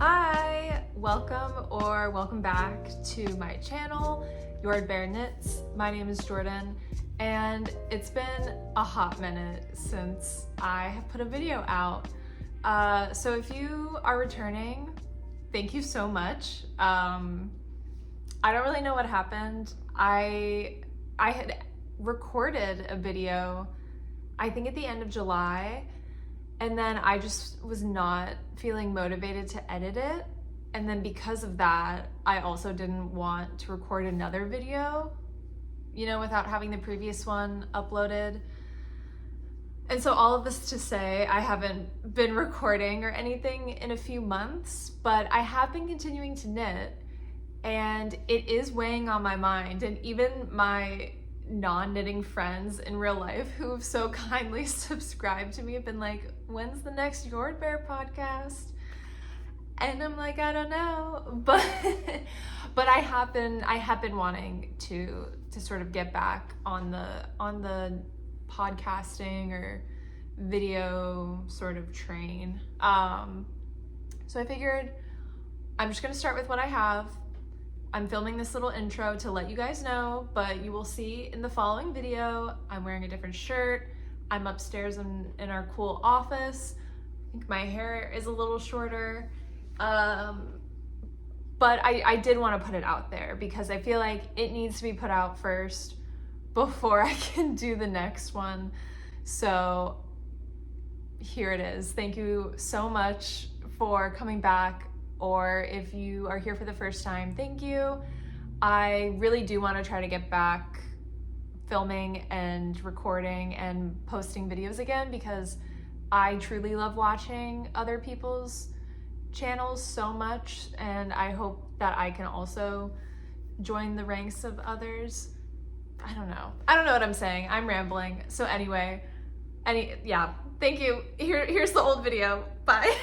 Hi, welcome back to my channel, Jordbær Knits. My name is Jordan, and it's been a hot minute since I have put a video out. So if you are returning, thank you so much. I don't really know what happened. I had recorded a video, I think at the end of July, and then I just was not feeling motivated to edit it. And then because of that, I also didn't want to record another video, without having the previous one uploaded. And so all of this to say, I haven't been recording or anything in a few months, but I have been continuing to knit, and it is weighing on my mind. And even my non-knitting friends in real life who have so kindly subscribed to me have been like, when's the next Jordbær podcast? And I'm like, I don't know, but I have been wanting to sort of get back on the podcasting or video sort of train. So I figured I'm just gonna start with what I have. I'm filming this little intro to let you guys know, but you will see in the following video, I'm wearing a different shirt. I'm upstairs in our cool office. I think my hair is a little shorter. But I did want to put it out there because I feel like it needs to be put out first before I can do the next one. So here it is. Thank you so much for coming back, or if you are here for the first time, thank you. I really do want to try to get back filming and recording and posting videos again because I truly love watching other people's channels so much, and I hope that I can also join the ranks of others. I don't know what I'm saying. I'm rambling. So anyway, thank you. Here's the old video. Bye.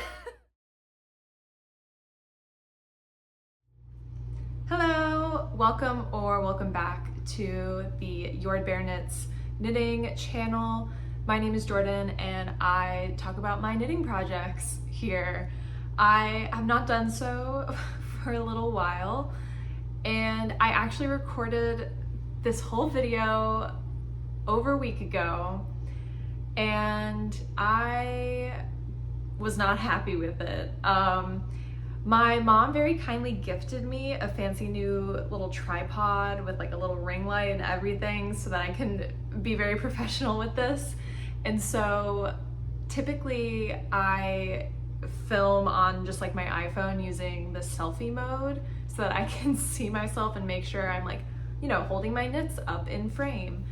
Hello, welcome back to the Jordbær Knits knitting channel. My name is Jordan, and I talk about my knitting projects here. I have not done so for a little while, and I actually recorded this whole video over a week ago, and I was not happy with it. My mom very kindly gifted me a fancy new little tripod with like a little ring light and everything so that I can be very professional with this. And so typically I film on just like my iPhone using the selfie mode so that I can see myself and make sure I'm like, holding my knits up in frame.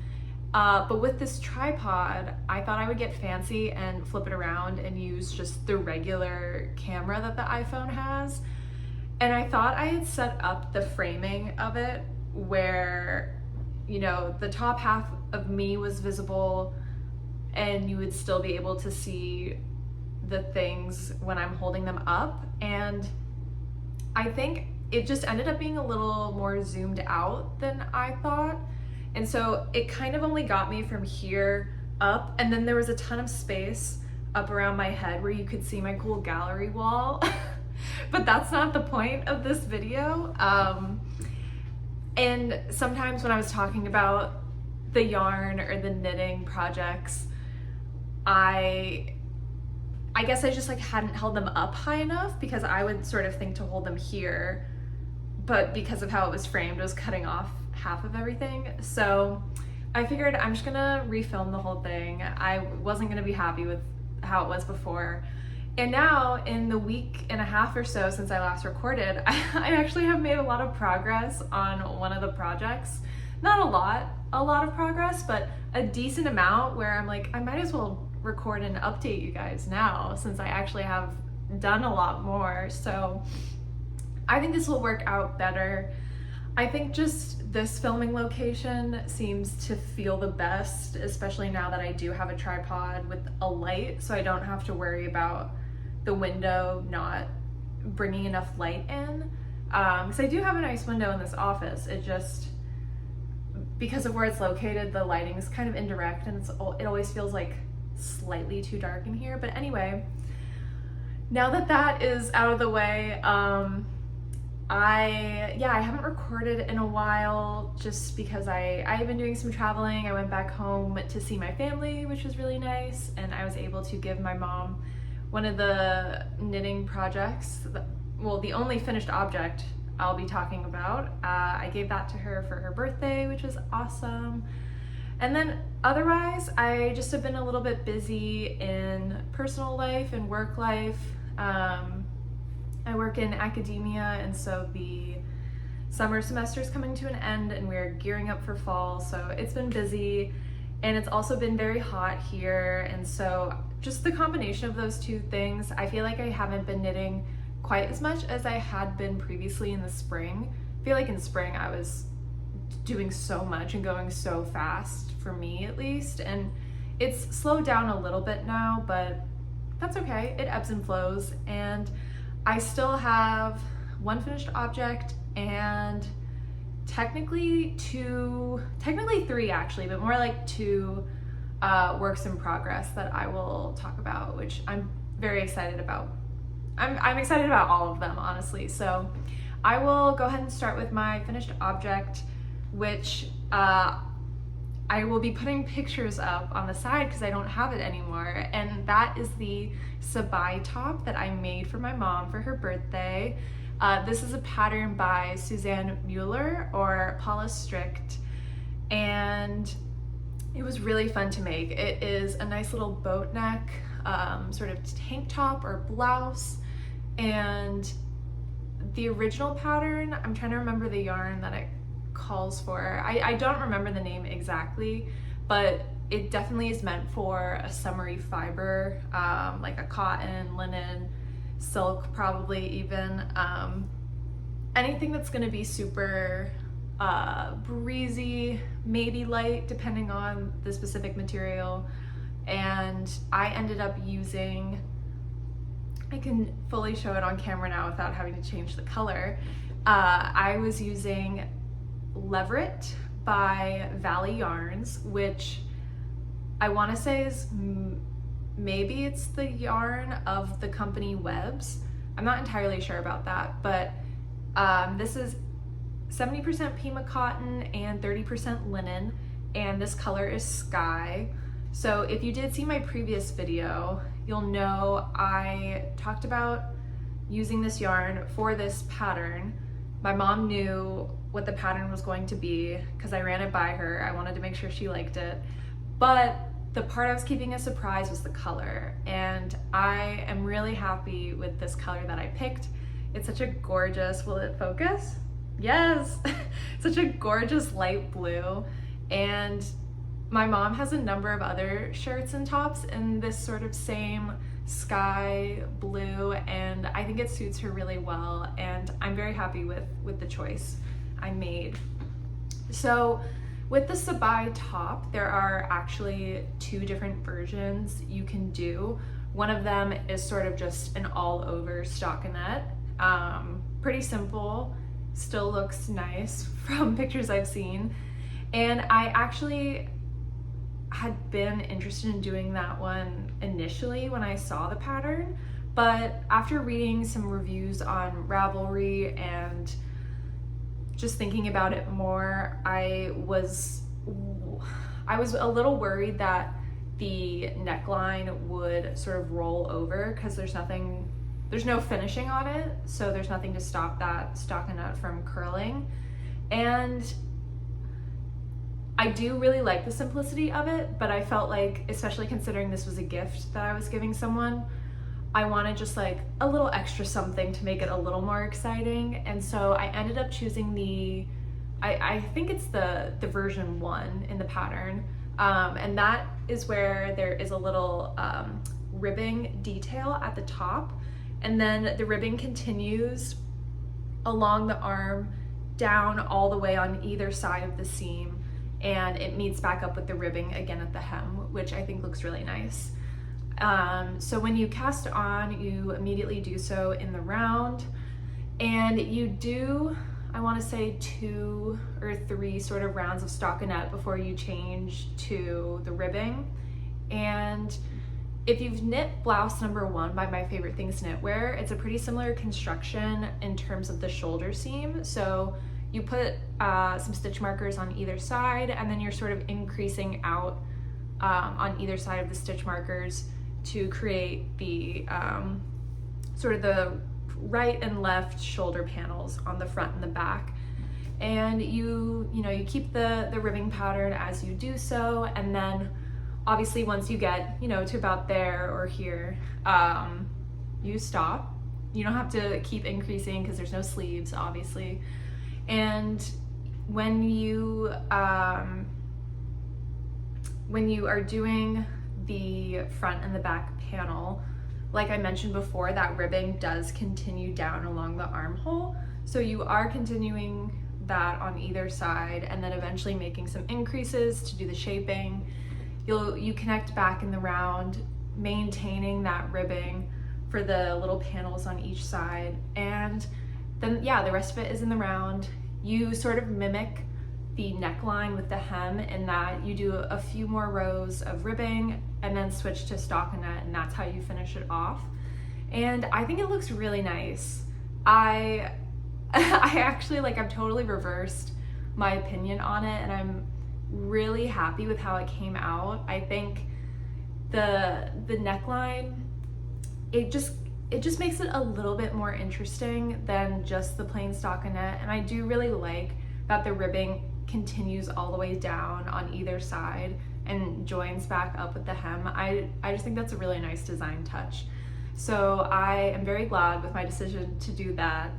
But with this tripod, I thought I would get fancy and flip it around and use just the regular camera that the iPhone has. And I thought I had set up the framing of it where, the top half of me was visible and you would still be able to see the things when I'm holding them up. And I think it just ended up being a little more zoomed out than I thought. And so it kind of only got me from here up, and then there was a ton of space up around my head where you could see my cool gallery wall. But that's not the point of this video. And sometimes when I was talking about the yarn or the knitting projects, I guess I just hadn't held them up high enough because I would sort of think to hold them here, but because of how it was framed, it was cutting off half of everything. So I figured I'm just gonna refilm the whole thing. I wasn't gonna be happy with how it was before. And now in the week and a half or so since I last recorded, I actually have made a lot of progress on one of the projects. Not a lot of progress, but a decent amount where I'm like, I might as well record and update you guys now since I actually have done a lot more. So I think this will work out better. I think just this filming location seems to feel the best, especially now that I do have a tripod with a light, so I don't have to worry about the window not bringing enough light in. Because I do have a nice window in this office. It just, because of where it's located, the lighting is kind of indirect and it always feels like slightly too dark in here. But anyway, now that that is out of the way, I haven't recorded in a while just because I've been doing some traveling. I went back home to see my family, which was really nice, and I was able to give my mom one of the knitting projects, well, the only finished object I'll be talking about. I gave that to her for her birthday, which was awesome. And then otherwise, I just have been a little bit busy in personal life and work life. I work in academia, and so the summer semester is coming to an end and we're gearing up for fall, so it's been busy, and it's also been very hot here, and so just the combination of those two things, I feel like I haven't been knitting quite as much as I had been previously in the spring. I feel like in spring I was doing so much and going so fast, for me at least, and it's slowed down a little bit now, but that's okay. It ebbs and flows, and I still have one finished object and technically three actually, but more like two works in progress that I will talk about, which I'm very excited about. I'm excited about all of them, honestly. So I will go ahead and start with my finished object, which I will be putting pictures up on the side because I don't have it anymore, and that is the Sabai top that I made for my mom for her birthday. This is a pattern by Susanne Müller or Paula Strickt, and it was really fun to make. It is a nice little boat neck, sort of tank top or blouse, and the original pattern, I'm trying to remember the yarn that it calls for. I don't remember the name exactly, but it definitely is meant for a summery fiber, like a cotton, linen, silk, probably even. Anything that's gonna be super breezy, maybe light, depending on the specific material. And I ended up using, I can fully show it on camera now without having to change the color. I was using Leverett by Valley Yarns, which I want to say is maybe it's the yarn of the company Webs. I'm not entirely sure about that, but this is 70% Pima cotton and 30% linen, and this color is Sky. So if you did see my previous video, you'll know I talked about using this yarn for this pattern. My mom knew what the pattern was going to be because I ran it by her. I wanted to make sure she liked it. But the part I was keeping a surprise was the color, and I am really happy with this color that I picked. It's such a gorgeous, will it focus? Yes! Such a gorgeous light blue, and my mom has a number of other shirts and tops in this sort of same sky blue, and I think it suits her really well, and I'm very happy with the choice I made. So with the Sabai top, there are actually two different versions you can do. One of them is sort of just an all-over stockinette. Pretty simple, still looks nice from pictures I've seen. And I actually had been interested in doing that one initially when I saw the pattern, but after reading some reviews on Ravelry and just thinking about it more, I was a little worried that the neckline would sort of roll over because there's no finishing on it, so there's nothing to stop that stockinette from curling. And I do really like the simplicity of it, but I felt like, especially considering this was a gift that I was giving someone, I wanted just like a little extra something to make it a little more exciting. And so I ended up choosing I think it's the version 1 in the pattern. And that is where there is a little ribbing detail at the top. And then the ribbing continues along the arm, down all the way on either side of the seam, and it meets back up with the ribbing again at the hem, which I think looks really nice. So when you cast on, you immediately do so in the round, and you do, I want to say 2 or 3 sort of rounds of stockinette before you change to the ribbing. And if you've knit blouse number 1 by My Favorite Things Knitwear, it's a pretty similar construction in terms of the shoulder seam. So you put some stitch markers on either side, and then you're sort of increasing out on either side of the stitch markers to create the sort of the right and left shoulder panels on the front and the back. And you keep the ribbing pattern as you do so, and then obviously once you get to about there or here, you stop. You don't have to keep increasing because there's no sleeves, obviously. And when you are doing the front and the back panel, like I mentioned before, that ribbing does continue down along the armhole. So you are continuing that on either side, and then eventually making some increases to do the shaping. You connect back in the round, maintaining that ribbing for the little panels on each side, and then the rest of it is in the round. You sort of mimic the neckline with the hem in that you do a few more rows of ribbing and then switch to stockinette, and that's how you finish it off. And I think it looks really nice. I actually, I've totally reversed my opinion on it, and I'm really happy with how it came out. I think the neckline, it just makes it a little bit more interesting than just the plain stockinette, and I do really like that the ribbing continues all the way down on either side and joins back up with the hem. I just think that's a really nice design touch. So I am very glad with my decision to do that.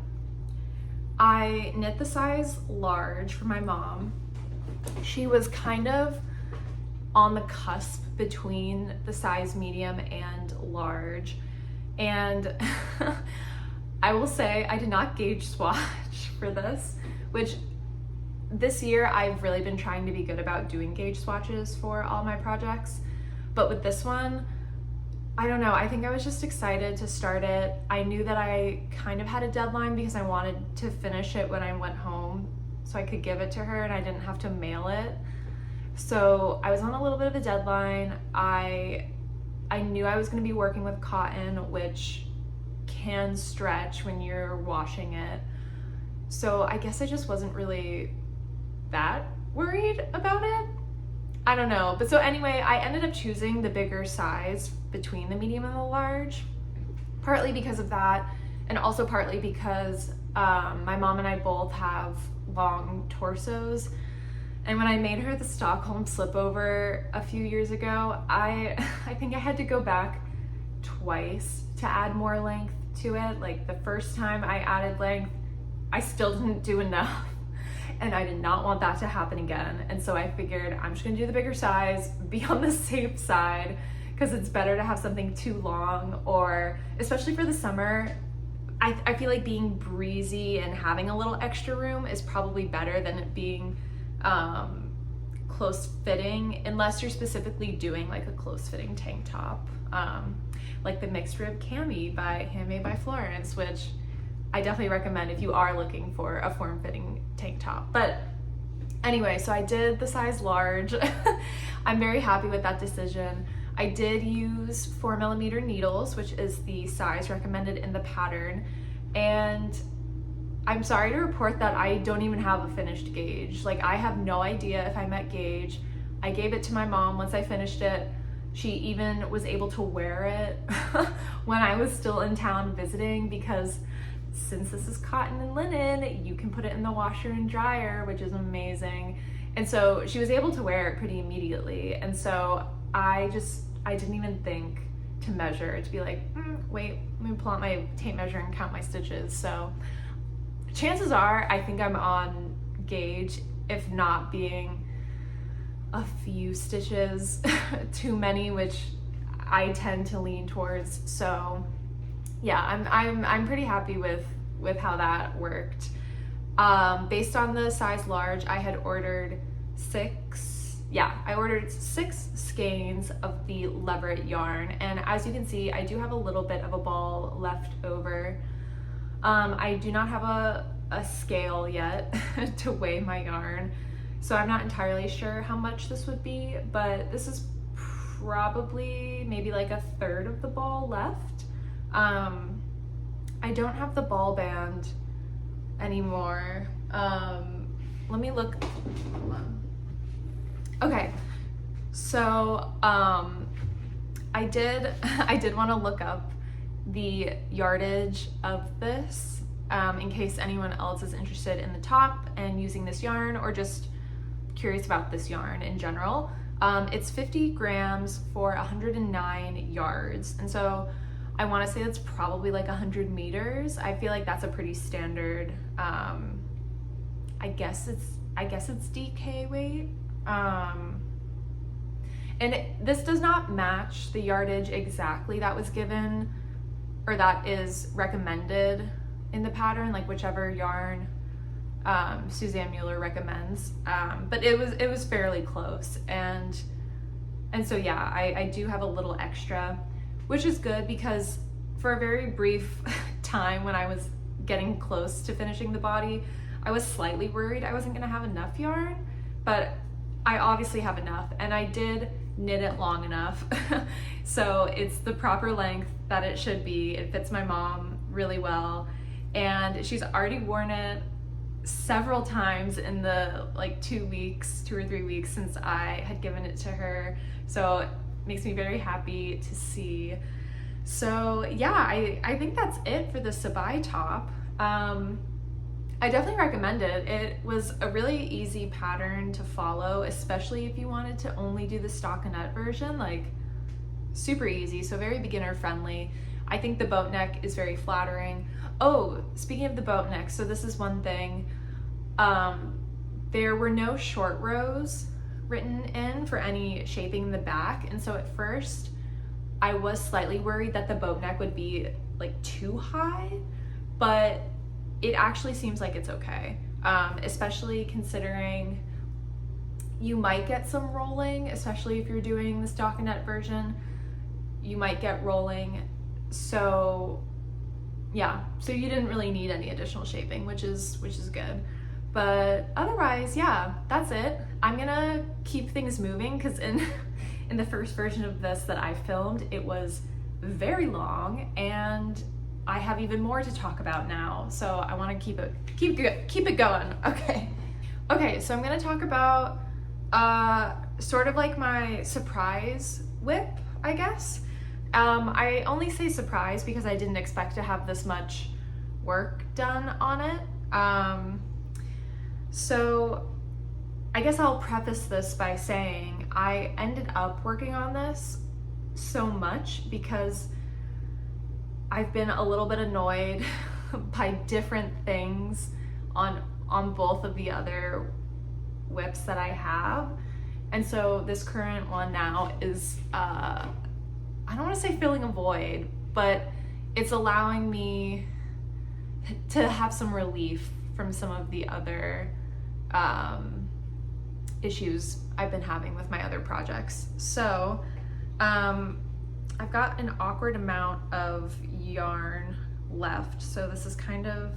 I knit the size large for my mom. She was kind of on the cusp between the size medium and large. And I will say I did not gauge swatch for this, which this year I've really been trying to be good about doing gauge swatches for all my projects. But with this one, I don't know, I think I was just excited to start it. I knew that I kind of had a deadline because I wanted to finish it when I went home so I could give it to her and I didn't have to mail it. So I was on a little bit of a deadline. I knew I was going to be working with cotton, which can stretch when you're washing it. So I guess I just wasn't really that worried about it. I don't know. But so anyway, I ended up choosing the bigger size between the medium and the large, partly because of that, and also partly because my mom and I both have long torsos. And when I made her the Stockholm slipover a few years ago, I think I had to go back twice to add more length to it. Like the first time I added length, I still didn't do enough. And I did not want that to happen again. And so I figured I'm just gonna do the bigger size, be on the safe side, because it's better to have something too long, or especially for the summer, I feel like being breezy and having a little extra room is probably better than it being close fitting, unless you're specifically doing like a close fitting tank top, like the mixed rib cami handmade by Florence, which I definitely recommend if you are looking for a form-fitting tank top. But anyway, so I did the size large. I'm very happy with that decision. I did use 4mm needles, which is the size recommended in the pattern. And I'm sorry to report that I don't even have a finished gauge. Like, I have no idea if I met gauge. I gave it to my mom once I finished it. She even was able to wear it when I was still in town visiting, because since this is cotton and linen, you can put it in the washer and dryer, which is amazing. And so she was able to wear it pretty immediately. And so I didn't even think to measure, to be like, wait, let me pull out my tape measure and count my stitches. So chances are I think I'm on gauge, if not being a few stitches too many, which I tend to lean towards. So yeah, I'm pretty happy with how that worked. Based on the size large, I had ordered six skeins of the Leverett yarn, and as you can see, I do have a little bit of a ball left over. I do not have a scale yet to weigh my yarn, so I'm not entirely sure how much this would be, but this is probably maybe like a third of the ball left. I don't have the ball band anymore. Let me look. Hold on. Okay, so I did want to look up the yardage of this in case anyone else is interested in the top and using this yarn, or just curious about this yarn in general. It's 50 grams for 109 yards, and so I want to say that's probably like 100 meters. I feel like that's a pretty standard, I guess it's DK weight. And this does not match the yardage exactly that was given, or that is recommended in the pattern, like whichever yarn Susanne Müller recommends. But it was fairly close, and so yeah, I do have a little extra, which is good because for a very brief time when I was getting close to finishing the body, I was slightly worried I wasn't gonna have enough yarn, but I obviously have enough, and I did knit it long enough. So it's the proper length that it should be. It fits my mom really well, and she's already worn it several times in the like 2 or 3 weeks since I had given it to her. So it makes me very happy to see. So yeah, I think that's it for the Sabai top. I definitely recommend it. It was a really easy pattern to follow, especially if you wanted to only do the stockinette version, like super easy, so very beginner friendly. I think the boat neck is very flattering. Oh, speaking of the boat neck, so this is one thing. There were no short rows written in for any shaping in the back, and so at first I was slightly worried that the boat neck would be like too high, but it actually seems like it's okay, especially considering you might get some rolling, especially if you're doing the stockinette version. You might get rolling, so yeah, so you didn't really need any additional shaping, which is good. But otherwise, yeah, that's it. I'm gonna keep things moving because in the first version of this that I filmed, it was very long, and I have even more to talk about now, so I want to keep it going. Okay, so I'm gonna talk about sort of like my surprise whip, I guess. I only say surprise because I didn't expect to have this much work done on it. So I guess I'll preface this by saying I ended up working on this so much because I've been a little bit annoyed by different things on both of the other whips that I have. And so this current one now is, I don't want to say filling a void, but it's allowing me to have some relief from some of the other issues I've been having with my other projects. So I've got an awkward amount of yarn left, so this is kind of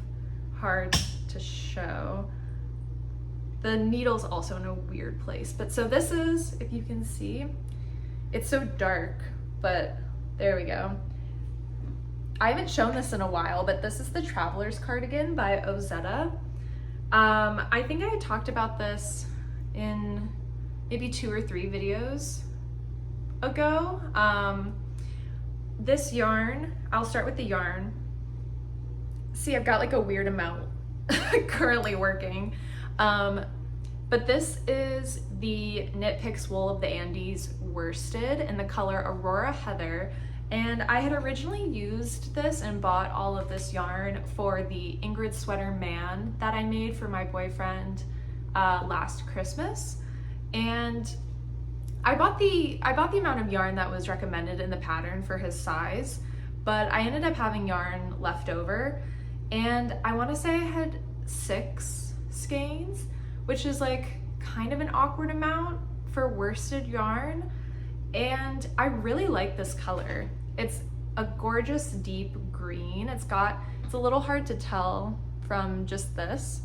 hard to show. The needle's also in a weird place, but so this is, if you can see, it's so dark, but there we go. I haven't shown this in a while, but this is the Traveler's Cardigan by Ozetta. I think I had talked about this in maybe 2 or 3 videos ago. This yarn, I'll start with the yarn. See, I've got like a weird amount currently working. But this is the Knit Picks Wool of the Andes worsted in the color Aurora Heather. And I had originally used this and bought all of this yarn for the Ingrid Sweater Man that I made for my boyfriend last Christmas. And I bought the amount of yarn that was recommended in the pattern for his size, but I ended up having yarn left over, and I want to say I had 6 skeins, which is like kind of an awkward amount for worsted yarn. And I really like this color. It's a gorgeous deep green. It's a little hard to tell from just this,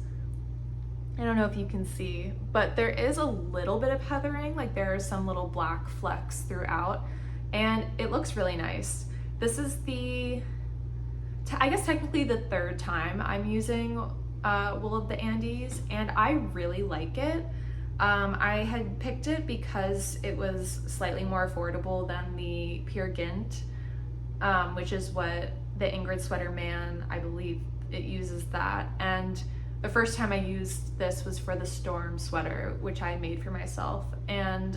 I don't know if you can see, but there is a little bit of heathering, like there are some little black flecks throughout, and it looks really nice. This is I guess technically the third time I'm using Wool of the Andes, and I really like it. I had picked it because it was slightly more affordable than the Pure Gint, which is what the Ingrid Sweater Man, I believe it uses that. And the first time I used this was for the Storm sweater, which I made for myself, and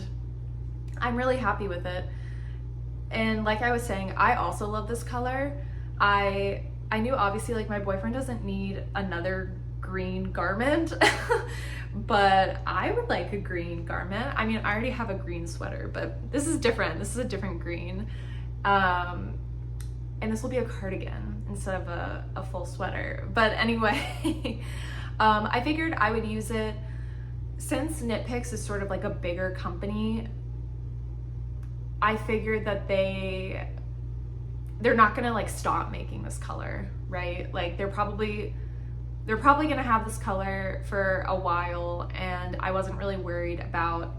I'm really happy with it. And like I was saying, I also love this color. I knew obviously like my boyfriend doesn't need another green garment, but I would like a green garment. I mean, I already have a green sweater, but this is different. This is a different green. And this will be a cardigan instead of a full sweater. But anyway, I figured I would use it since Knit Picks is sort of like a bigger company. I figured that they're not gonna like stop making this color, right? Like they're probably gonna have this color for a while, and I wasn't really worried about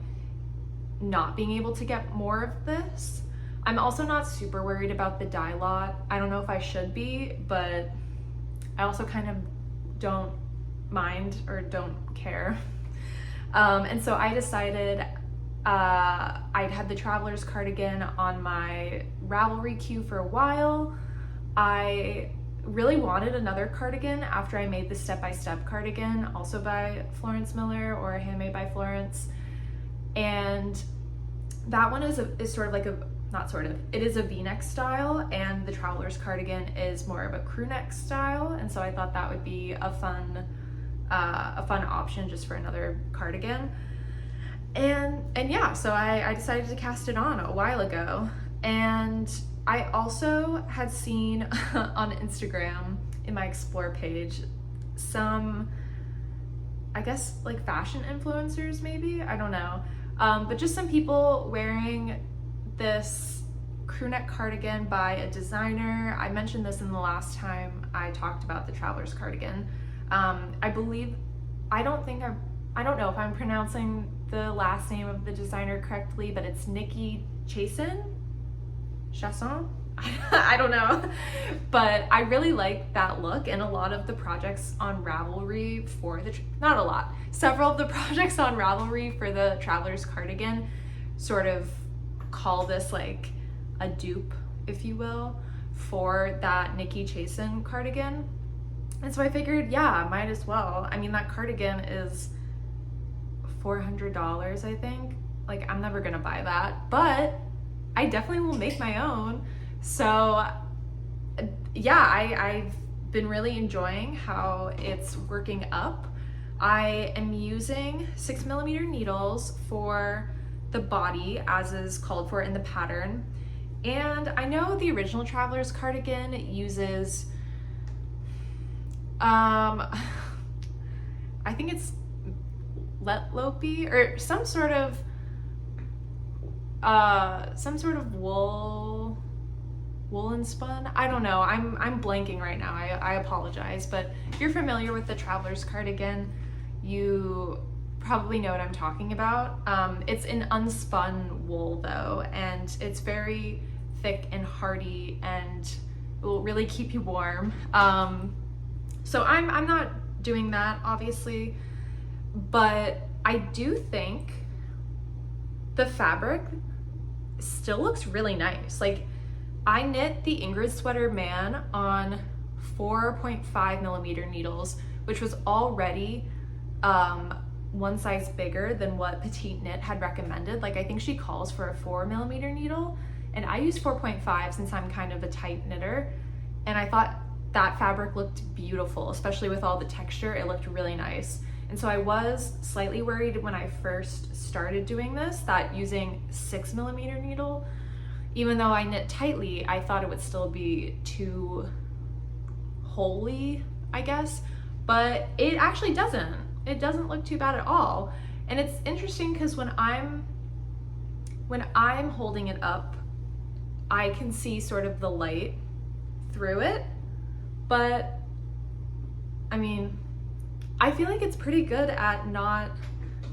not being able to get more of this. I'm also not super worried about the dye lot. I don't know if I should be, but I also kind of don't mind or don't care. And so I decided I'd had the Traveler's cardigan on my Ravelry queue for a while. I really wanted another cardigan after I made the Step-by-Step cardigan, also by Florence Müller, or Handmade by Florence. And that one is sort of like it is a V-neck style, and the Traveler's cardigan is more of a crew neck style. And so I thought that would be a fun option just for another cardigan. And yeah, so I decided to cast it on a while ago. And I also had seen on Instagram in my Explore page some, I guess like fashion influencers maybe, I don't know, but just some people wearing this crew neck cardigan by a designer. I mentioned this in the last time I talked about the Traveler's cardigan. I don't know if I'm pronouncing the last name of the designer correctly, but it's Nikki Chasson? I don't know, but I really like that look, and a lot of the projects on Ravelry several of the projects on Ravelry for the Traveler's cardigan sort of call this like a dupe, if you will, for that Nikki Chasson cardigan. And so I figured, yeah, might as well. I mean, that cardigan is $400, I think. Like, I'm never gonna buy that, but I definitely will make my own. So yeah, I've been really enjoying how it's working up. I am using 6mm needles for the body, as is called for in the pattern. And I know the original Traveler's cardigan uses, I think it's Letlopi or some sort of woolen spun. I don't know. I'm blanking right now. I apologize. But if you're familiar with the Traveler's cardigan, you probably know what I'm talking about. It's an unspun wool though, and it's very thick and hardy and will really keep you warm. So I'm not doing that obviously, but I do think the fabric still looks really nice. Like, I knit the Ingrid Sweater Man on 4.5mm needles, which was already one size bigger than what PetiteKnit had recommended. Like, I think she calls for a 4mm needle, and I use 4.5 since I'm kind of a tight knitter, and I thought that fabric looked beautiful, especially with all the texture. It looked really nice. And so I was slightly worried when I first started doing this that using 6mm needle, even though I knit tightly, I thought it would still be too holey, I guess, but it actually doesn't. It doesn't look too bad at all. And it's interesting because when I'm holding it up, I can see sort of the light through it, but I mean, I feel like it's pretty good at not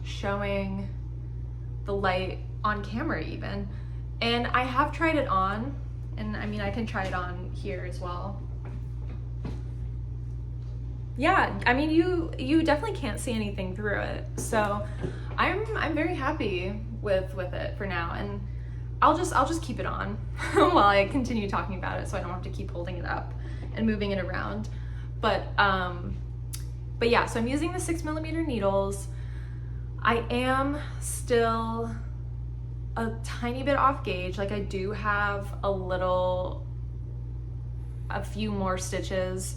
showing the light on camera even. And I have tried it on, and I mean, I can try it on here as well. Yeah, I mean, you definitely can't see anything through it. So I'm very happy with it for now, and I'll just keep it on while I continue talking about it, so I don't have to keep holding it up and moving it around. But yeah, so I'm using the 6mm needles. I am still a tiny bit off gauge. Like, I do have a few more stitches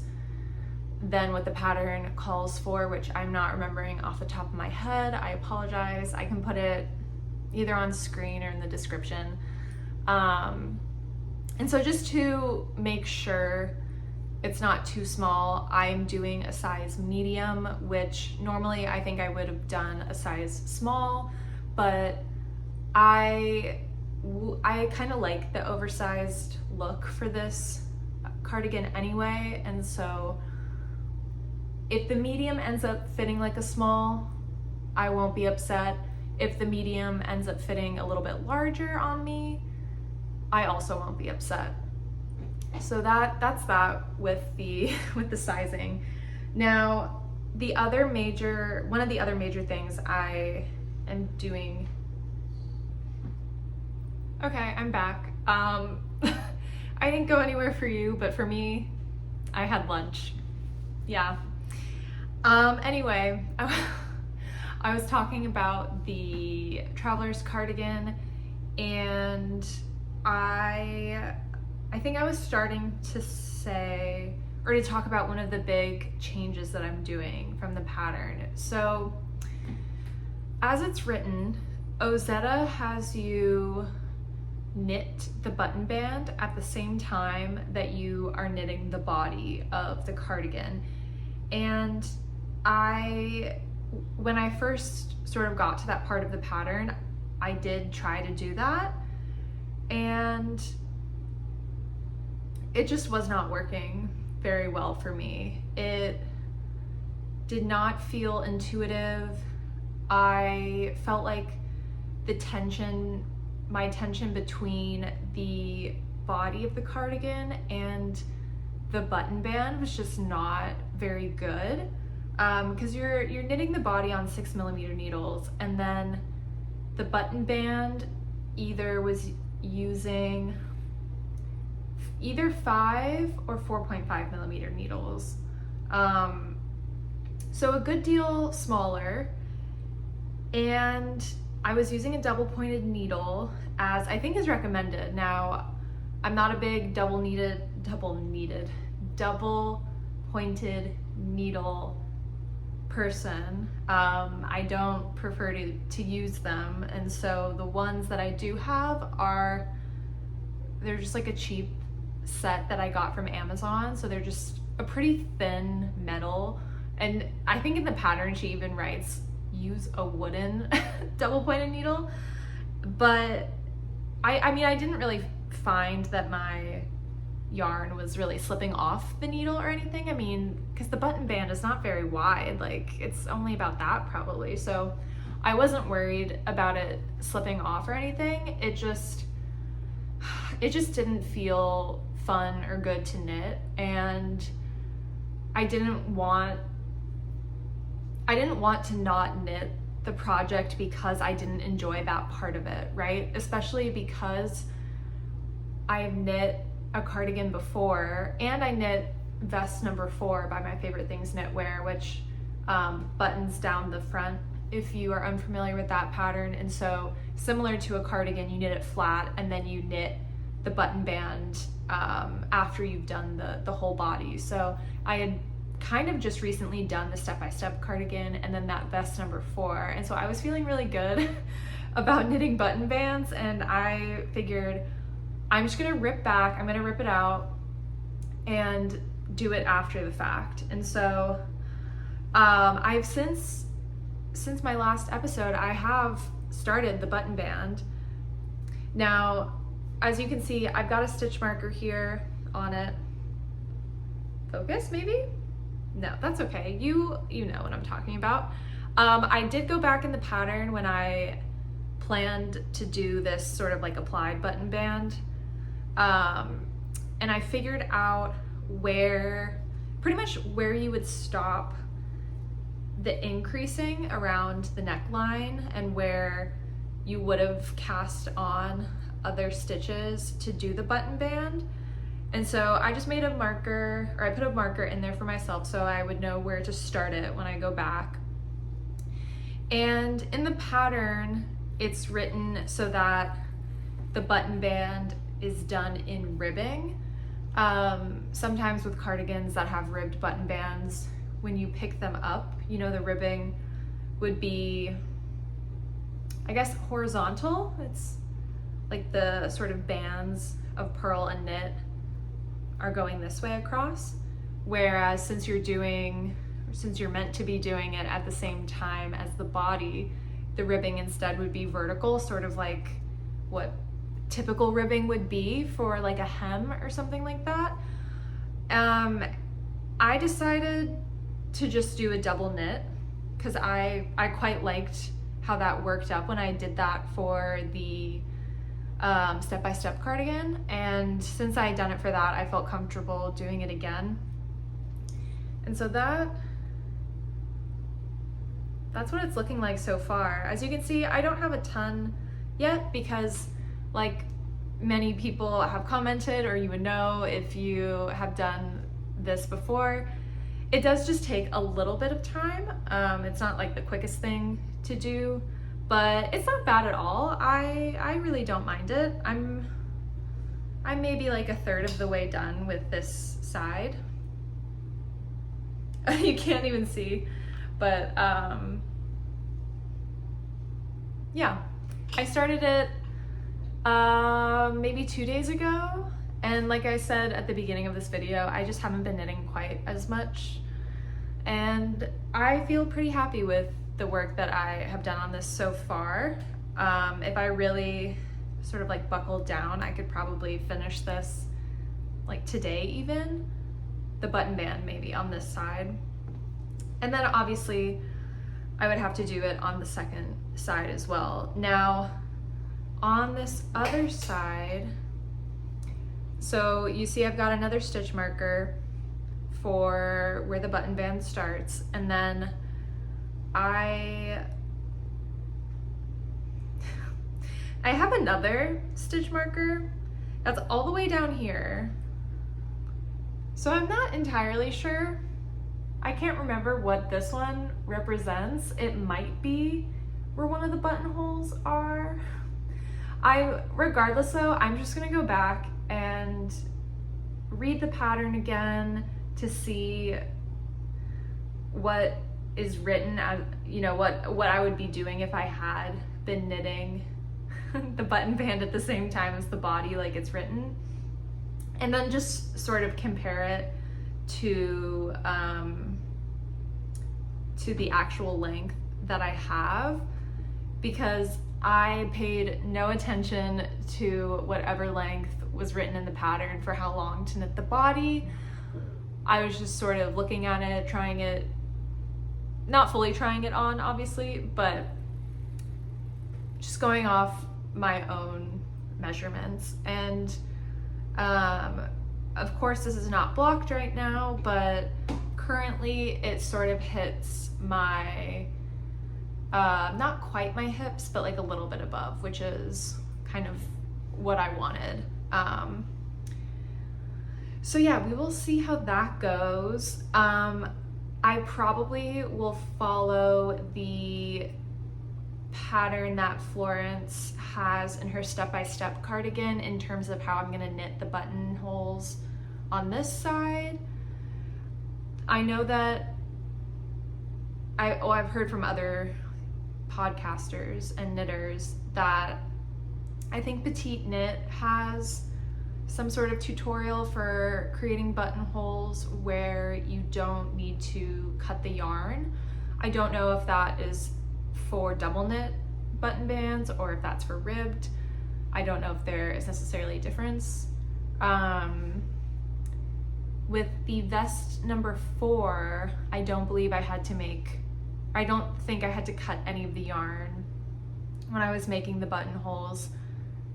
than what the pattern calls for, which I'm not remembering off the top of my head. I apologize. I can put it either on screen or in the description. And so just to make sure it's not too small, I'm doing a size medium, which normally I think I would have done a size small, but I kind of like the oversized look for this cardigan anyway, and so if the medium ends up fitting like a small, I won't be upset. If the medium ends up fitting a little bit larger on me, I also won't be upset. So that's that with the sizing. Now, one of the other major things I am doing. Okay, I'm back. I didn't go anywhere for you, but for me, I had lunch. Yeah. Anyway, I was talking about the Traveler's cardigan, and I think I was starting to say, or to talk about one of the big changes that I'm doing from the pattern. So, as it's written, Ozetta has you knit the button band at the same time that you are knitting the body of the cardigan. And when I first sort of got to that part of the pattern, I did try to do that, and it just was not working very well for me. It did not feel intuitive. I felt like my tension between the body of the cardigan and the button band was just not very good. Because you're knitting the body on 6mm needles, and then the button band was using either 5 or 4.5mm needles. So a good deal smaller, and I was using a double pointed needle, as I think is recommended. Now, I'm not a big double pointed needle person. I don't prefer to use them, and so the ones that I do have they're just like a cheap set that I got from Amazon, so they're just a pretty thin metal, and I think in the pattern she even writes use a wooden double pointed needle, but I mean, I didn't really find that my yarn was really slipping off the needle or anything. I mean, because the button band is not very wide, like it's only about that probably, so I wasn't worried about it slipping off or anything. It just didn't feel fun or good to knit, and I didn't want to not knit the project because I didn't enjoy that part of it, right? Especially because I've knit a cardigan before, and I knit vest number 4 by My Favorite Things Knitwear, which buttons down the front, if you are unfamiliar with that pattern. And so similar to a cardigan, you knit it flat and then you knit the button band after you've done the whole body. So I had kind of just recently done the step-by-step cardigan and then that vest number 4, and so I was feeling really good about knitting button bands, and I figured I'm just gonna rip it out and do it after the fact. And so I've since my last episode, I have started the button band. Now, as you can see, I've got a stitch marker here on it. Focus, maybe? No, that's okay. You know what I'm talking about. I did go back in the pattern when I planned to do this sort of like applied button band. And I figured out pretty much where you would stop the increasing around the neckline and where you would have cast on other stitches to do the button band. And so I just made a marker, or I put a marker in there for myself so I would know where to start it when I go back. And in the pattern, it's written so that the button band is done in ribbing. Sometimes with cardigans that have ribbed button bands, when you pick them up, you know, the ribbing would be, I guess, horizontal. It's like the sort of bands of purl and knit are going this way across. Whereas since you're meant to be doing it at the same time as the body, the ribbing instead would be vertical, sort of like what typical ribbing would be for like a hem or something like that. I decided to just do a double knit because I quite liked how that worked up when I did that for the step-by-step cardigan, and since I had done it for that, I felt comfortable doing it again. And so that's what it's looking like so far. As you can see, I don't have a ton yet because, like many people have commented, or you would know if you have done this before, it does just take a little bit of time. It's not like the quickest thing to do, but it's not bad at all. I really don't mind it. I'm maybe like a third of the way done with this side. You can't even see, but yeah, I started it maybe 2 days ago, and like I said at the beginning of this video, I just haven't been knitting quite as much, and I feel pretty happy with the work that I have done on this so far. If I really sort of like buckled down, I could probably finish this like today even, the button band maybe on this side, and then obviously I would have to do it on the second side as well. Now on this other side, so you see I've got another stitch marker for where the button band starts, and then I have another stitch marker that's all the way down here. So I'm not entirely sure. I can't remember what this one represents. It might be where one of the buttonholes are. Regardless though, I'm just gonna go back and read the pattern again to see what is written as, you know, what I would be doing if I had been knitting the button band at the same time as the body like it's written, and then just sort of compare it to the actual length that I have, because I paid no attention to whatever length was written in the pattern for how long to knit the body. I was just sort of looking at it, trying it, not fully trying it on obviously, but just going off my own measurements. And of course this is not blocked right now, but currently it sort of hits my not quite my hips, but like a little bit above, which is kind of what I wanted. So yeah, we will see how that goes. I probably will follow the pattern that Florence has in her step-by-step cardigan in terms of how I'm gonna knit the buttonholes on this side. I know that I've heard from other podcasters and knitters that I think PetiteKnit has some sort of tutorial for creating buttonholes where you don't need to cut the yarn. I don't know if that is for double knit button bands or if that's for ribbed. I don't know if there is necessarily a difference. With the vest number 4, I don't think I had to cut any of the yarn when I was making the buttonholes,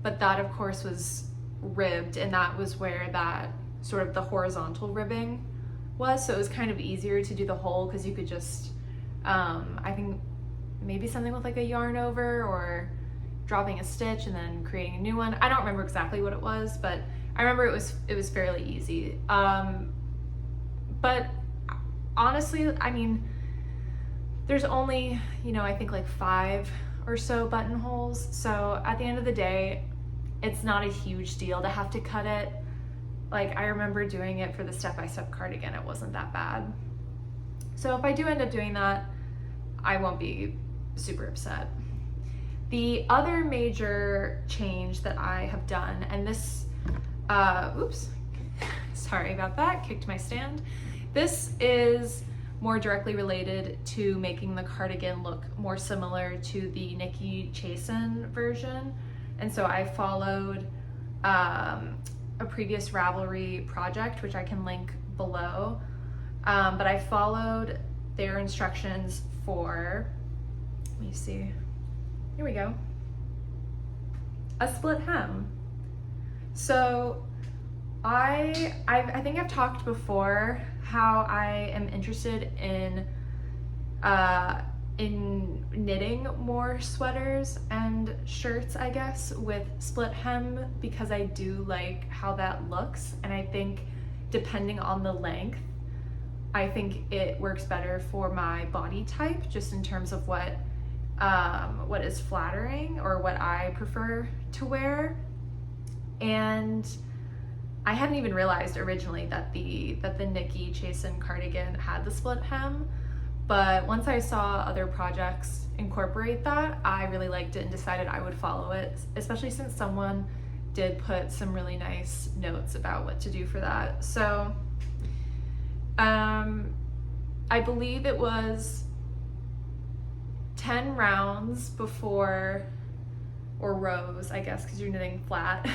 but that of course was ribbed, and that was where that sort of the horizontal ribbing was, so it was kind of easier to do the hole because you could just, I think maybe something with like a yarn over or dropping a stitch and then creating a new one. I don't remember exactly what it was, but I remember it was fairly easy. But honestly, I mean, there's only, I think like 5 or so buttonholes. So at the end of the day, it's not a huge deal to have to cut it. Like, I remember doing it for the step-by-step cardigan. It wasn't that bad. So if I do end up doing that, I won't be super upset. The other major change that I have done, and this, oops, sorry about that, kicked my stand. This is more directly related to making the cardigan look more similar to the Nikki Chasen version. And so I followed a previous Ravelry project, which I can link below. But I followed their instructions for, let me see, here we go, a split hem. So I think I've talked before how I am interested in knitting more sweaters and shirts, I guess, with split hem, because I do like how that looks, and I think depending on the length, I think it works better for my body type, just in terms of what is flattering or what I prefer to wear. And I hadn't even realized originally that the Nikki Chasen cardigan had the split hem, but once I saw other projects incorporate that, I really liked it and decided I would follow it, especially since someone did put some really nice notes about what to do for that. So I believe it was 10 rounds before, or rows, I guess, because you're knitting flat.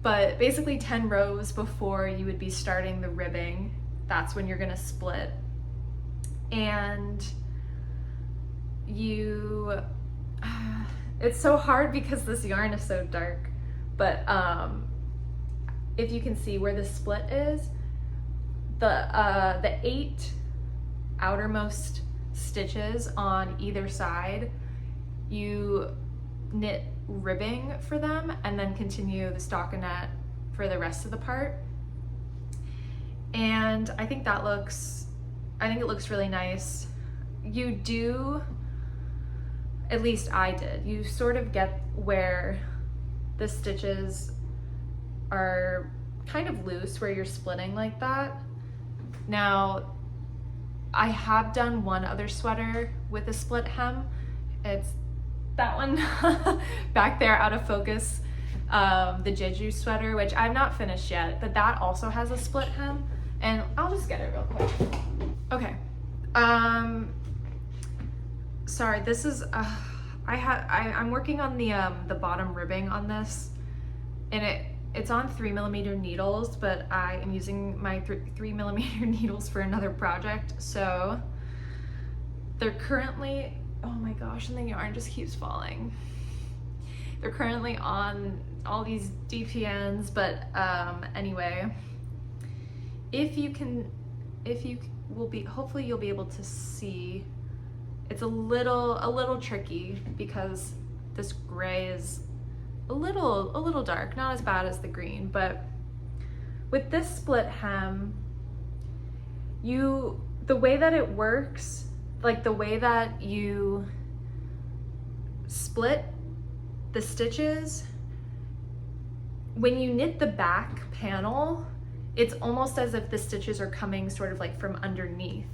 But basically 10 rows before you would be starting the ribbing. That's when you're gonna split. And it's so hard because this yarn is so dark, but if you can see where the split is, the 8 outermost stitches on either side, you knit ribbing for them and then continue the stockinette for the rest of the part. And I think it looks really nice. You do, at least I did, you sort of get where the stitches are kind of loose where you're splitting like that. Now, I have done one other sweater with a split hem. It's that one back there out of focus, the Jeju sweater, which I'm not finished yet, but that also has a split hem, and I'll just get it real quick. Okay, sorry, this is, I'm working on the bottom ribbing on this, and it's on 3mm needles, but I am using my 3mm needles for another project, so they're currently, oh my gosh, and the yarn just keeps falling. They're currently on all these DPNs, but anyway, hopefully you'll be able to see. It's a little tricky because this gray is a little dark, not as bad as the green, but with this split hem, the way that it works, like the way that you split the stitches, when you knit the back panel, it's almost as if the stitches are coming sort of like from underneath,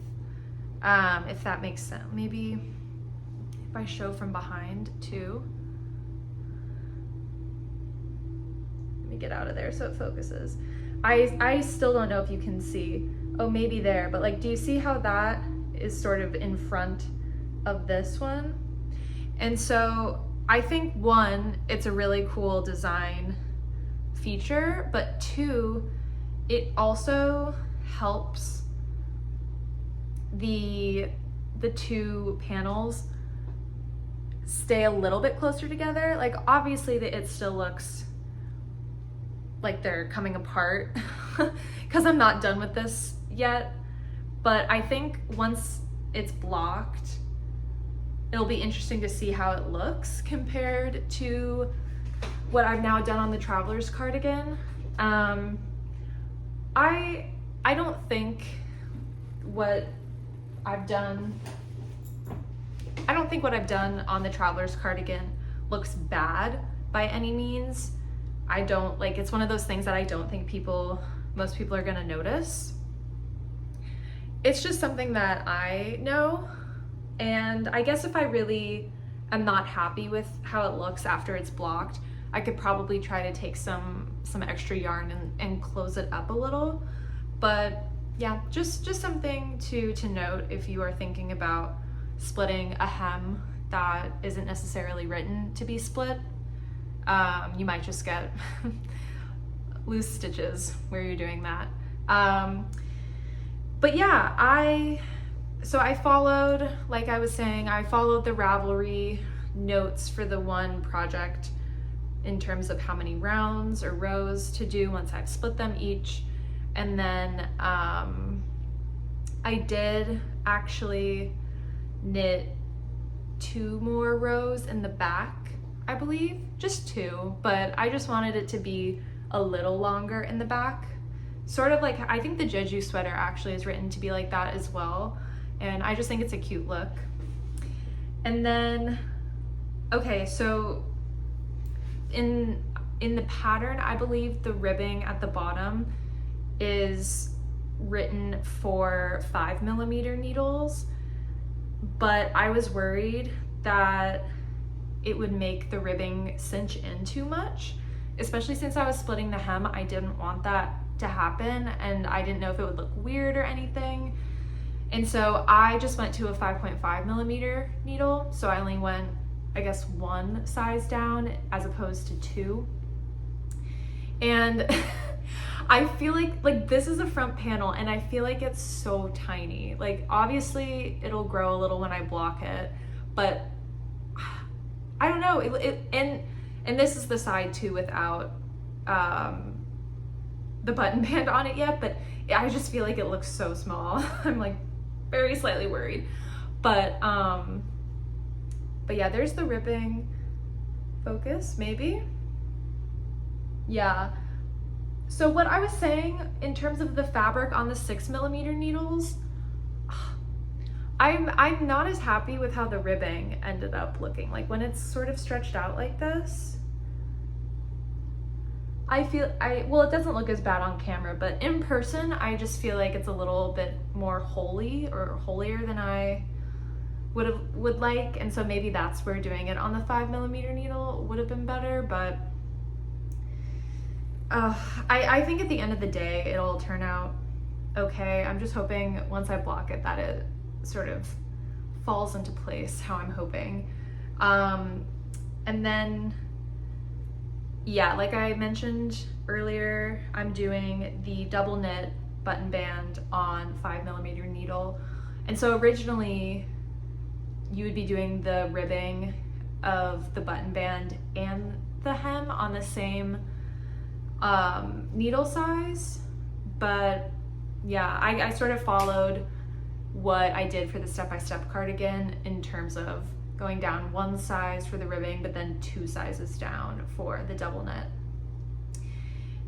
if that makes sense. Maybe if I show from behind too. Let me get out of there so it focuses. I still don't know if you can see. Oh, maybe there, but like, do you see how that is sort of in front of this one? And so I think, one, it's a really cool design feature, but two, it also helps the two panels stay a little bit closer together. Like obviously it still looks like they're coming apart because I'm not done with this yet, but I think once it's blocked, it'll be interesting to see how it looks compared to what I've now done on the Traveler's cardigan. I don't think what I've done on the Traveler's cardigan looks bad by any means. I don't like, it's one of those things that I don't think most people are gonna notice. It's just something that I know, and I guess if I really am not happy with how it looks after it's blocked, I could probably try to take some extra yarn and close it up a little. But yeah, just something to note if you are thinking about splitting a hem that isn't necessarily written to be split. You might just get loose stitches where you're doing that. But yeah, I followed, like I was saying, I followed the Ravelry notes for the one project in terms of how many rounds or rows to do once I've split them each. And then I did actually knit 2 more rows in the back, I believe, just 2, but I just wanted it to be a little longer in the back. Sort of like, I think the Jeju sweater actually is written to be like that as well, and I just think it's a cute look. And then, okay, so in the pattern, I believe the ribbing at the bottom is written for 5mm needles, but I was worried that it would make the ribbing cinch in too much, especially since I was splitting the hem. I didn't want that to happen, and I didn't know if it would look weird or anything. And so I just went to a 5.5mm needle, so I only went, I guess, 1 size down as opposed to 2. And I feel like this is a front panel, and I feel like it's so tiny. Like obviously it'll grow a little when I block it, but I don't know. And this is the side too without the button band on it yet, but I just feel like it looks so small. I'm like very slightly worried, but yeah, there's the ribbing. Focus, maybe. Yeah. So what I was saying in terms of the fabric on the 6mm needles, I'm not as happy with how the ribbing ended up looking. Like when it's sort of stretched out like this, well, it doesn't look as bad on camera, but in person, I just feel like it's a little bit more holy or holier than I would like. And so maybe that's where doing it on the 5mm needle would have been better, but I think at the end of the day, it'll turn out okay. I'm just hoping once I block it that it sort of falls into place how I'm hoping. And then, yeah, like I mentioned earlier, I'm doing the double knit button band on 5mm needle. And so originally you would be doing the ribbing of the button band and the hem on the same needle size, but yeah, I sort of followed what I did for the step-by-step cardigan in terms of going down 1 size for the ribbing, but then 2 sizes down for the double knit.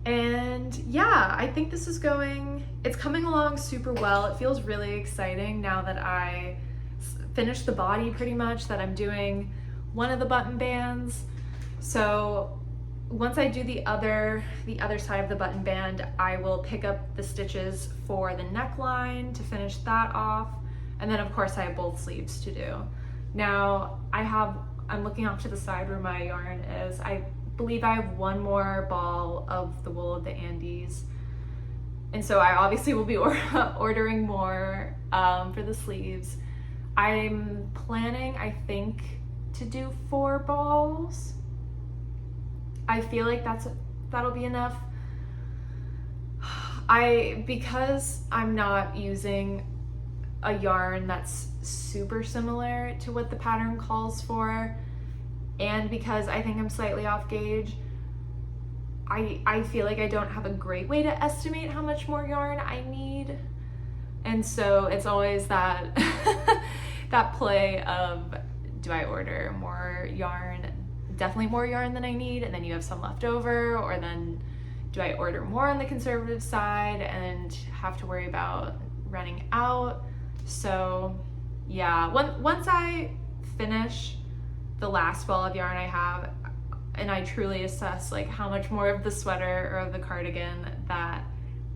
And yeah, I think this is it's coming along super well. It feels really exciting now that I finished the body pretty much, that I'm doing one of the button bands. So once I do the other side of the button band, I will pick up the stitches for the neckline to finish that off. And then of course I have both sleeves to do. Now I'm looking off to the side where my yarn is. I believe I have 1 more ball of the wool of the Andes. And so I obviously will be ordering more for the sleeves. I'm planning, I think, to do 4 balls. I feel like that'll be enough. Because I'm not using a yarn that's super similar to what the pattern calls for, and because I think I'm slightly off gauge, I feel like I don't have a great way to estimate how much more yarn I need. And so it's always that that play of, do I order more yarn, definitely more yarn than I need, and then you have some left over, or then do I order more on the conservative side and have to worry about running out? So yeah, once I finish the last ball of yarn I have, and I truly assess like how much more of the sweater or of the cardigan that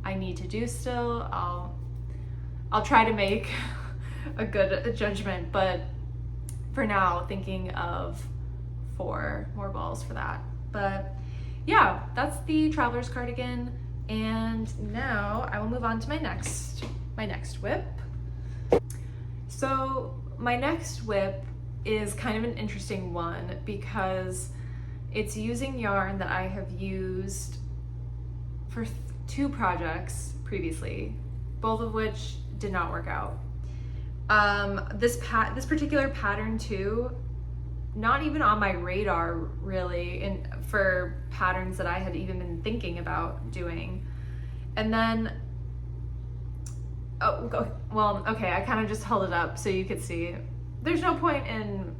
I need to do still, I'll try to make a good judgment. But for now, thinking of 4 more balls for that. But yeah, that's the traveler's cardigan. And now I will move on to my next whip. So my next whip is kind of an interesting one because it's using yarn that I have used for 2 projects previously, both of which did not work out. This particular pattern too, not even on my radar really, for patterns that I had even been thinking about doing. And then, I kind of just held it up so you could see. There's no point in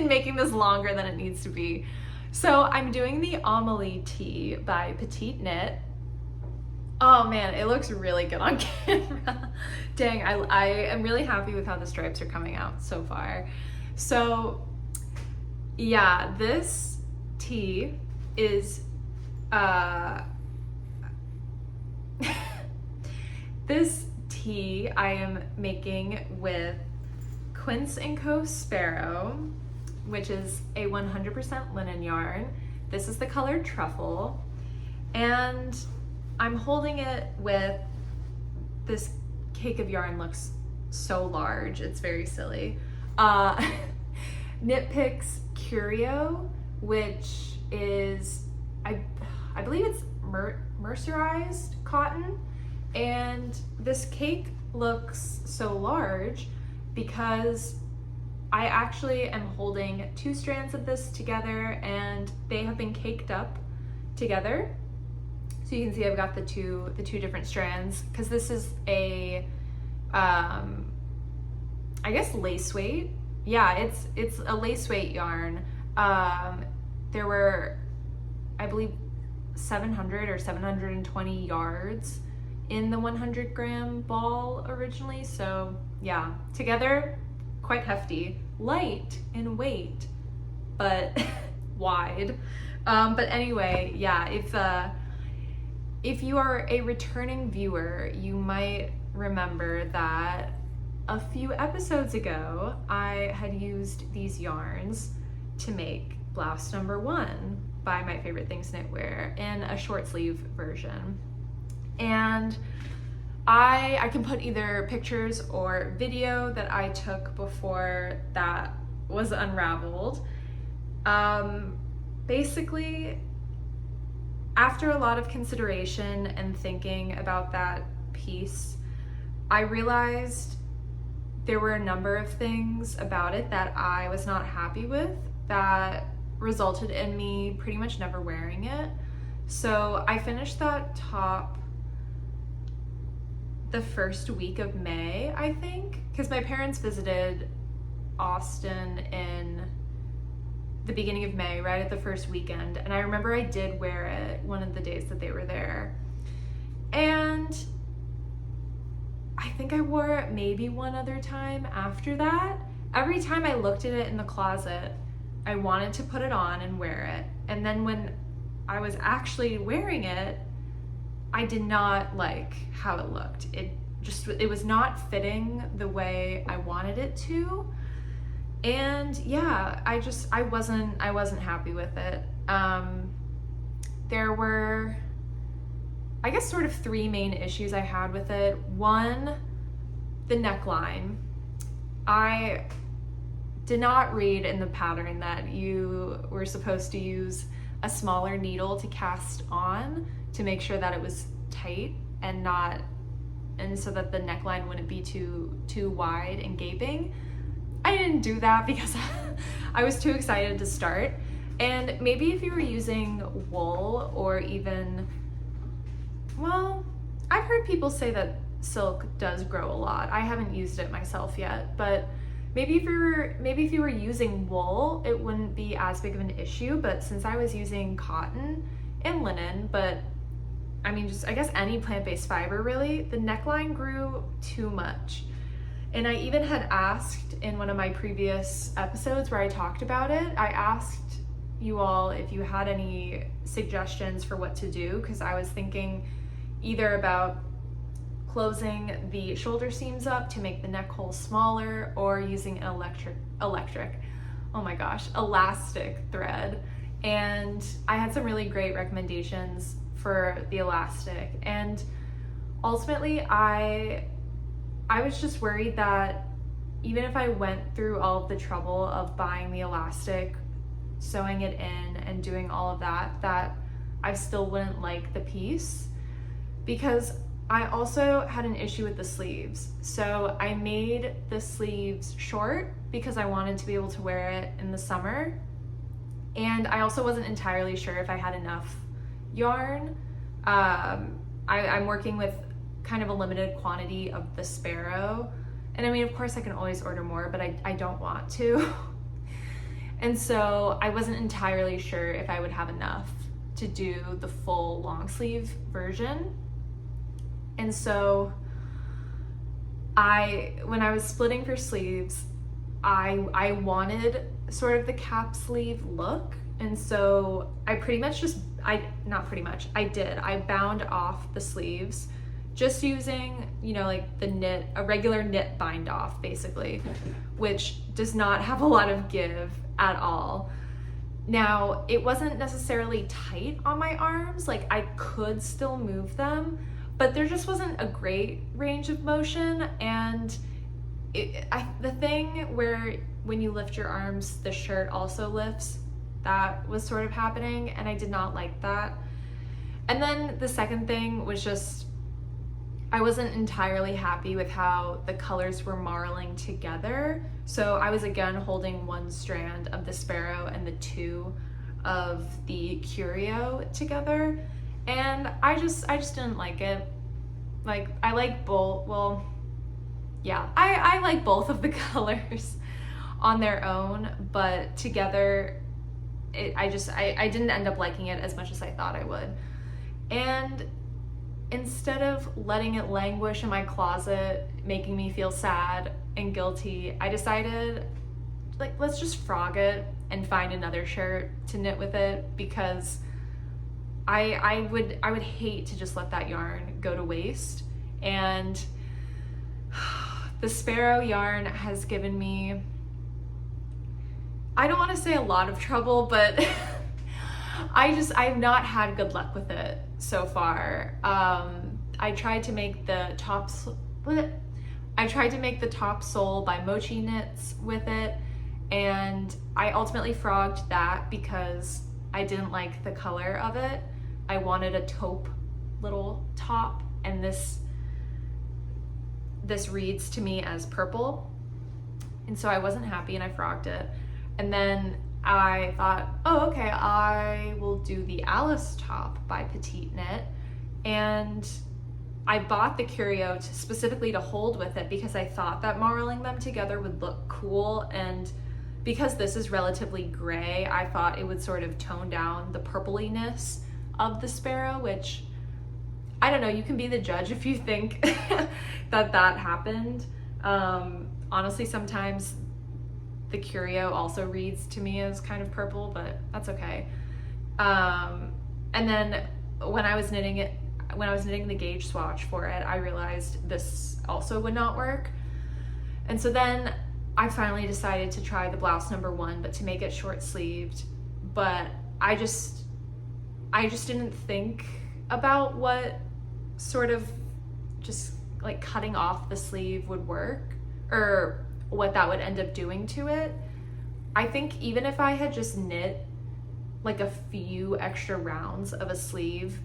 making this longer than it needs to be. So I'm doing the Amélie Tee by PetiteKnit. Oh man, it looks really good on camera. Dang, I am really happy with how the stripes are coming out so far. So yeah, this tee is this tee I am making with Quince & Co. Sparrow, which is a 100% linen yarn. This is the color Truffle, and I'm holding it with this cake of yarn. Looks so large, it's very silly. Knit Picks Curio, which is, I believe it's mercerized cotton, and this cake looks so large because I actually am holding 2 strands of this together, and they have been caked up together. So you can see I've got the two different strands, because this is a I guess lace weight. Yeah, it's a lace weight yarn. There were, I believe, 700 or 720 yards in the 100 gram ball originally. So yeah, together quite hefty, light in weight, but wide. But anyway, yeah, if you are a returning viewer, you might remember that a few episodes ago, I had used these yarns to make blouse number 1 by My Favorite Things Knitwear in a short sleeve version. And I can put either pictures or video that I took before that was unraveled. Basically, after a lot of consideration and thinking about that piece, I realized there were a number of things about it that I was not happy with that resulted in me pretty much never wearing it. So I finished that top the first week of May, I think, because my parents visited Austin in the beginning of May, right at the first weekend, and I remember I did wear it one of the days that they were there. And I think I wore it maybe one other time after that. Every time I looked at it in the closet, I wanted to put it on and wear it. And then when I was actually wearing it, I did not like how it looked. It was not fitting the way I wanted it to. And yeah, I wasn't happy with it. There were, I guess, sort of 3 main issues I had with it. One, the neckline. I did not read in the pattern that you were supposed to use a smaller needle to cast on to make sure that it was tight and so that the neckline wouldn't be too wide and gaping. I didn't do that because I was too excited to start. And maybe if you were using wool or even, well, I've heard people say that silk does grow a lot. I haven't used it myself yet, but maybe if you were using wool, it wouldn't be as big of an issue. But since I was using cotton and linen, but I mean, just I guess any plant-based fiber really, the neckline grew too much. And I even had asked in one of my previous episodes where I talked about it, I asked you all if you had any suggestions for what to do, because I was thinking either about closing the shoulder seams up to make the neck hole smaller, or using an elastic thread. And I had some really great recommendations for the elastic, and ultimately I was just worried that even if I went through all of the trouble of buying the elastic, sewing it in, and doing all of that, that I still wouldn't like the piece, because I also had an issue with the sleeves. So I made the sleeves short because I wanted to be able to wear it in the summer, and I also wasn't entirely sure if I had enough yarn. I'm working with kind of a limited quantity of the Sparrow, and I mean, of course I can always order more, but I don't want to. And so I wasn't entirely sure if I would have enough to do the full long sleeve version. And so when I was splitting for sleeves, I wanted sort of the cap sleeve look. And so I bound off the sleeves just using, like a regular knit bind off basically, which does not have a lot of give at all. Now, it wasn't necessarily tight on my arms, like I could still move them, but there just wasn't a great range of motion. And the thing where when you lift your arms, the shirt also lifts, that was sort of happening, and I did not like that. And then the second thing was just, I wasn't entirely happy with how the colors were marling together. So I was again holding one strand of the Sparrow and the two of the Curio together, and I just didn't like it. Like, I like both, well, yeah, I like both of the colors on their own, but together, I didn't end up liking it as much as I thought I would. And instead of letting it languish in my closet, making me feel sad and guilty, I decided, like, let's just frog it and find another shirt to knit with it, because I would hate to just let that yarn go to waste. And the Sparrow yarn has given me, I don't want to say a lot of trouble, but I've not had good luck with it so far. I tried to make the top sole by Mochi Knits with it, and I ultimately frogged that because I didn't like the color of it. I wanted a taupe little top, and this reads to me as purple, and so I wasn't happy, and I frogged it. And then I thought, oh, okay, I will do the Alice top by PetiteKnit, and I bought the Curio specifically to hold with it because I thought that marling them together would look cool, and because this is relatively gray, I thought it would sort of tone down the purpliness of the Sparrow, which, I don't know, you can be the judge if you think that happened. Honestly, sometimes the Curio also reads to me as kind of purple, but that's okay. And then when I was knitting the gauge swatch for it, I realized this also would not work. And so then I finally decided to try the blouse number 1, but to make it short sleeved. But I just didn't think about what sort of just like cutting off the sleeve would work, or what that would end up doing to it. I think even if I had just knit like a few extra rounds of a sleeve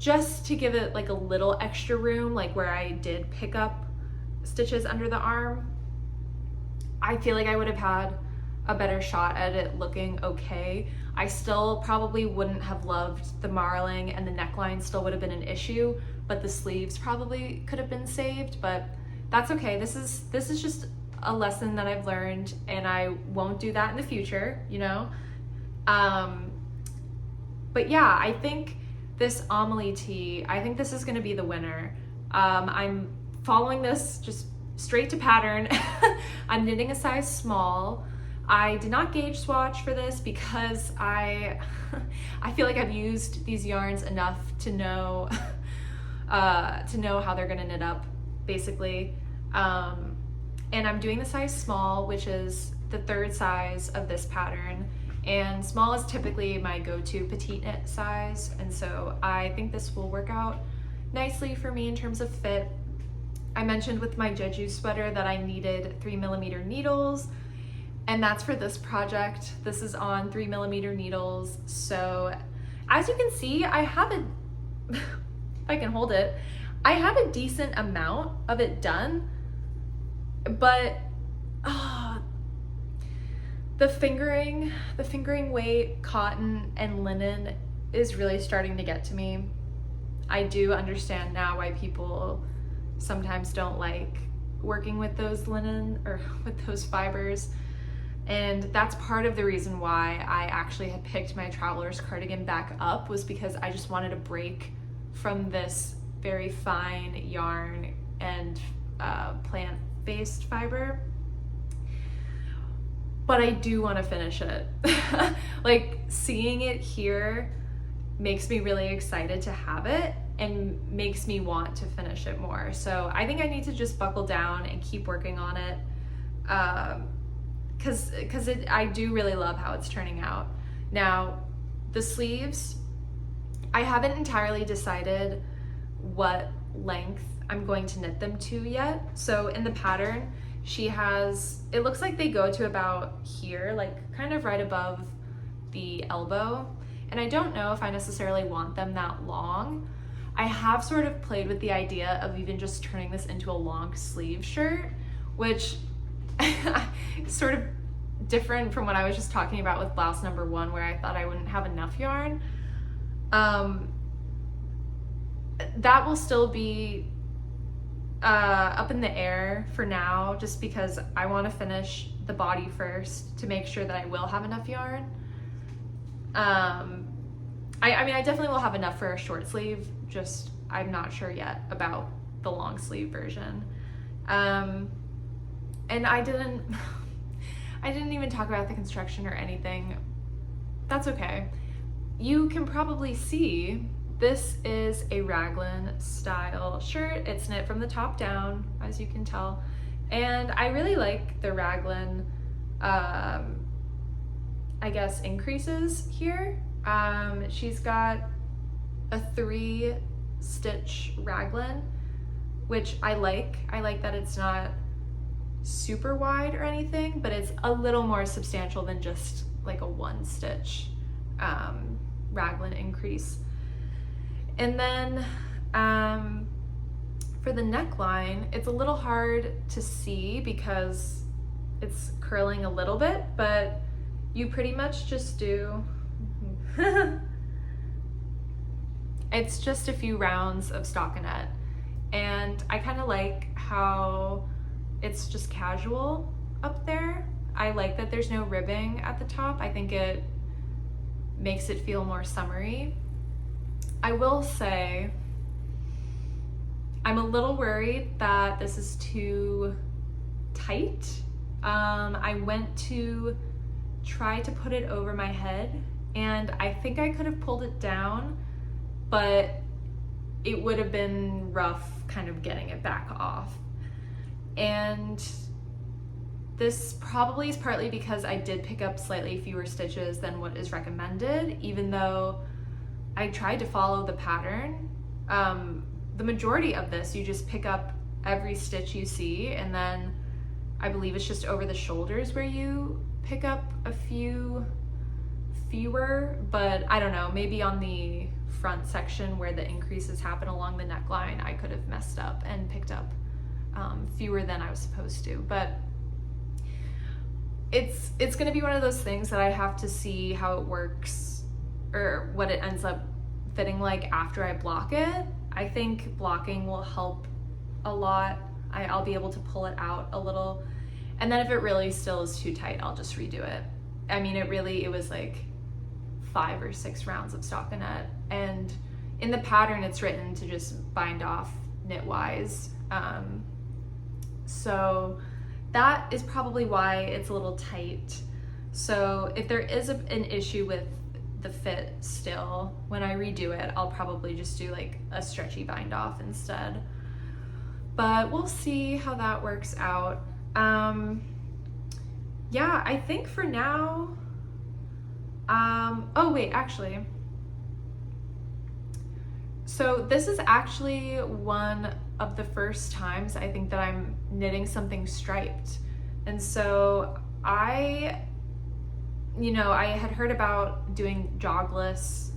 just to give it like a little extra room, like where I did pick up stitches under the arm, I feel like I would have had a better shot at it looking okay. I still probably wouldn't have loved the marling, and the neckline still would have been an issue, but the sleeves probably could have been saved, but that's okay. This is just a lesson that I've learned, and I won't do that in the future, you know? But yeah, I think this Amélie Tee, I think this is gonna be the winner. I'm following this just straight to pattern. I'm knitting a size small. I did not gauge swatch for this because I feel like I've used these yarns enough to know how they're gonna knit up, basically. And I'm doing the size small, which is the 3rd size of this pattern. And small is typically my go-to petite knit size. And so I think this will work out nicely for me in terms of fit. I mentioned with my Jeju sweater that I needed 3mm needles, and that's for this project. This is on 3mm needles. So as you can see, I have a, if I can hold it, I have a decent amount of it done, but the fingering weight, cotton and linen is really starting to get to me. I do understand now why people sometimes don't like working with those linen or with those fibers. And that's part of the reason why I actually had picked my Traveler's cardigan back up, was because I just wanted a break from this very fine yarn and plant-based fiber. But I do want to finish it. Like, seeing it here makes me really excited to have it and makes me want to finish it more. So I think I need to just buckle down and keep working on it, because I do really love how it's turning out. Now, the sleeves, I haven't entirely decided what length I'm going to knit them to yet. So in the pattern, she has, it looks like they go to about here, like kind of right above the elbow. And I don't know if I necessarily want them that long. I have sort of played with the idea of even just turning this into a long sleeve shirt, which is sort of different from what I was just talking about with blouse number 1, where I thought I wouldn't have enough yarn. That will still be up in the air for now, just because I want to finish the body first to make sure that I will have enough yarn. I mean, I definitely will have enough for a short sleeve, just I'm not sure yet about the long sleeve version. And I didn't even talk about the construction or anything. That's okay. You can probably see this is a raglan style shirt. It's knit from the top down, as you can tell. And I really like the raglan, I guess, increases here. She's got a 3-stitch raglan, which I like. I like that it's not super wide or anything, but it's a little more substantial than just like a 1-stitch raglan increase. And then for the neckline, it's a little hard to see because it's curling a little bit, but you pretty much just do it's just a few rounds of stockinette, and I kind of like how it's just casual up there. I like that there's no ribbing at the top. I think it makes it feel more summery. I will say I'm a little worried that this is too tight. I went to try to put it over my head, and I think I could have pulled it down, but it would have been rough kind of getting it back off. And this probably is partly because I did pick up slightly fewer stitches than what is recommended, even though I tried to follow the pattern. The majority of this, you just pick up every stitch you see, and then I believe it's just over the shoulders where you pick up a few fewer, but I don't know, maybe on the front section where the increases happen along the neckline, I could have messed up and picked up fewer than I was supposed to. But it's gonna be one of those things that I have to see how it works or what it ends up fitting like after I block it. I think blocking will help a lot. I'll be able to pull it out a little, and then if it really still is too tight, I'll just redo it. I mean, it was like 5 or 6 rounds of stockinette, and in the pattern it's written to just bind off knitwise. So that is probably why it's a little tight. So if there is an issue with the fit still, when I redo it, I'll probably just do like a stretchy bind off instead. But we'll see how that works out. Yeah, I think for now, oh wait, actually. So this is actually one of the first times I think that I'm knitting something striped. And so I had heard about doing jogless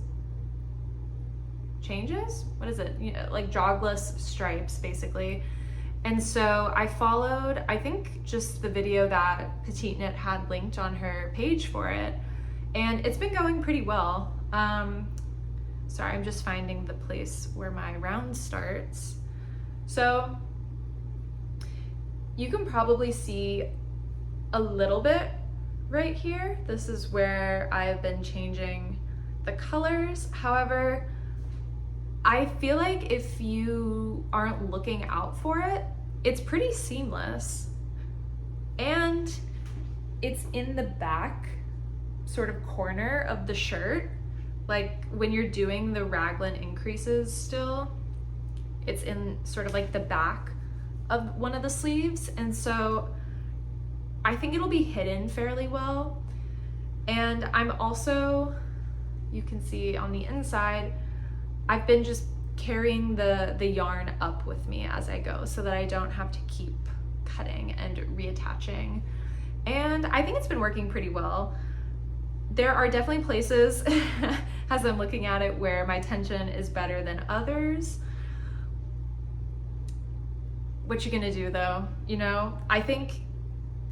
changes. What is it? Like jogless stripes, basically. And so I followed, I think, just the video that PetiteKnit had linked on her page for it. And it's been going pretty well. Sorry, I'm just finding the place where my round starts. So you can probably see a little bit right here. This is where I've been changing the colors. However, I feel like if you aren't looking out for it, it's pretty seamless. And it's in the back sort of corner of the shirt. Like when you're doing the raglan increases still, it's in sort of like the back of one of the sleeves. And so I think it'll be hidden fairly well. And I'm also, you can see on the inside, I've been just carrying the yarn up with me as I go so that I don't have to keep cutting and reattaching. And I think it's been working pretty well. There are definitely places as I'm looking at it where my tension is better than others. What you gonna do though? I think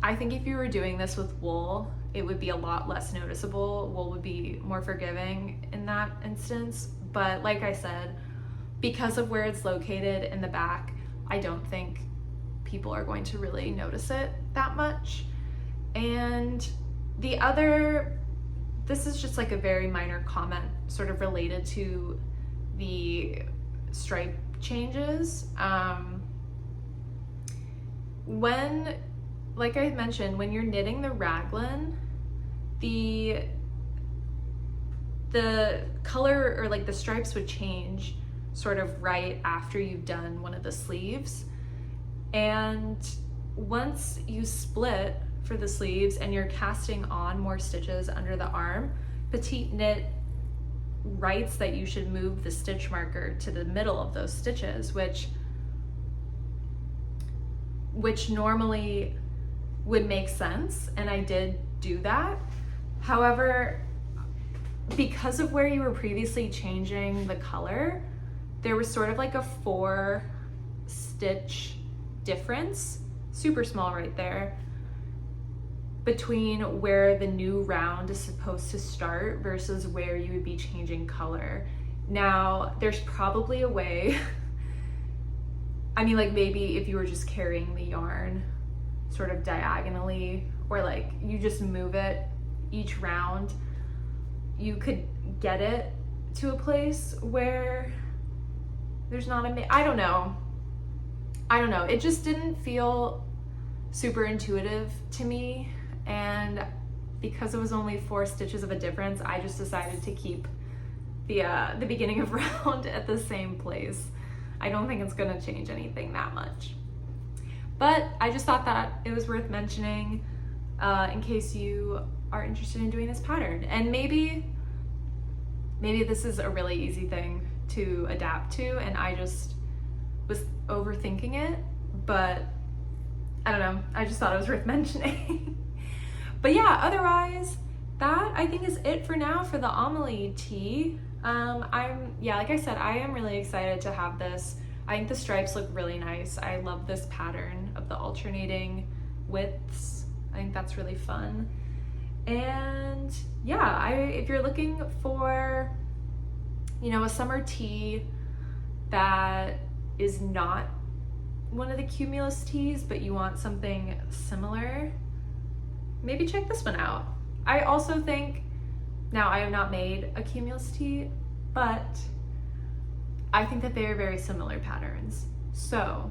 if you were doing this with wool, it would be a lot less noticeable. Wool would be more forgiving in that instance. But like I said, because of where it's located in the back, I don't think people are going to really notice it that much. And the other, this is just like a very minor comment sort of related to the stripe changes. When, like I mentioned, when you're knitting the raglan, the color or like the stripes would change sort of right after you've done one of the sleeves. And once you split for the sleeves and you're casting on more stitches under the arm, PetiteKnit writes that you should move the stitch marker to the middle of those stitches, which normally would make sense, and I did do that. However, because of where you were previously changing the color, there was sort of like a 4 stitch difference, super small right there, between where the new round is supposed to start versus where you would be changing color. Now, there's probably a way, I mean, like maybe if you were just carrying the yarn sort of diagonally, or like you just move it each round, you could get it to a place where there's not I don't know. It just didn't feel super intuitive to me. And because it was only 4 stitches of a difference, I just decided to keep the beginning of round at the same place. I don't think it's gonna change anything that much. But I just thought that it was worth mentioning in case you are interested in doing this pattern. And maybe this is a really easy thing to adapt to and I just was overthinking it, but I don't know, I just thought it was worth mentioning. But yeah, otherwise, that I think is it for now for the Amélie Tee. Like I said, I am really excited to have this. I think the stripes look really nice. I love this pattern of the alternating widths. I think that's really fun. And yeah, if you're looking for, a summer tee that is not one of the Cumulus tees, but you want something similar, maybe check this one out. I also think, now I have not made a Cumulus tee, but I think that they are very similar patterns. So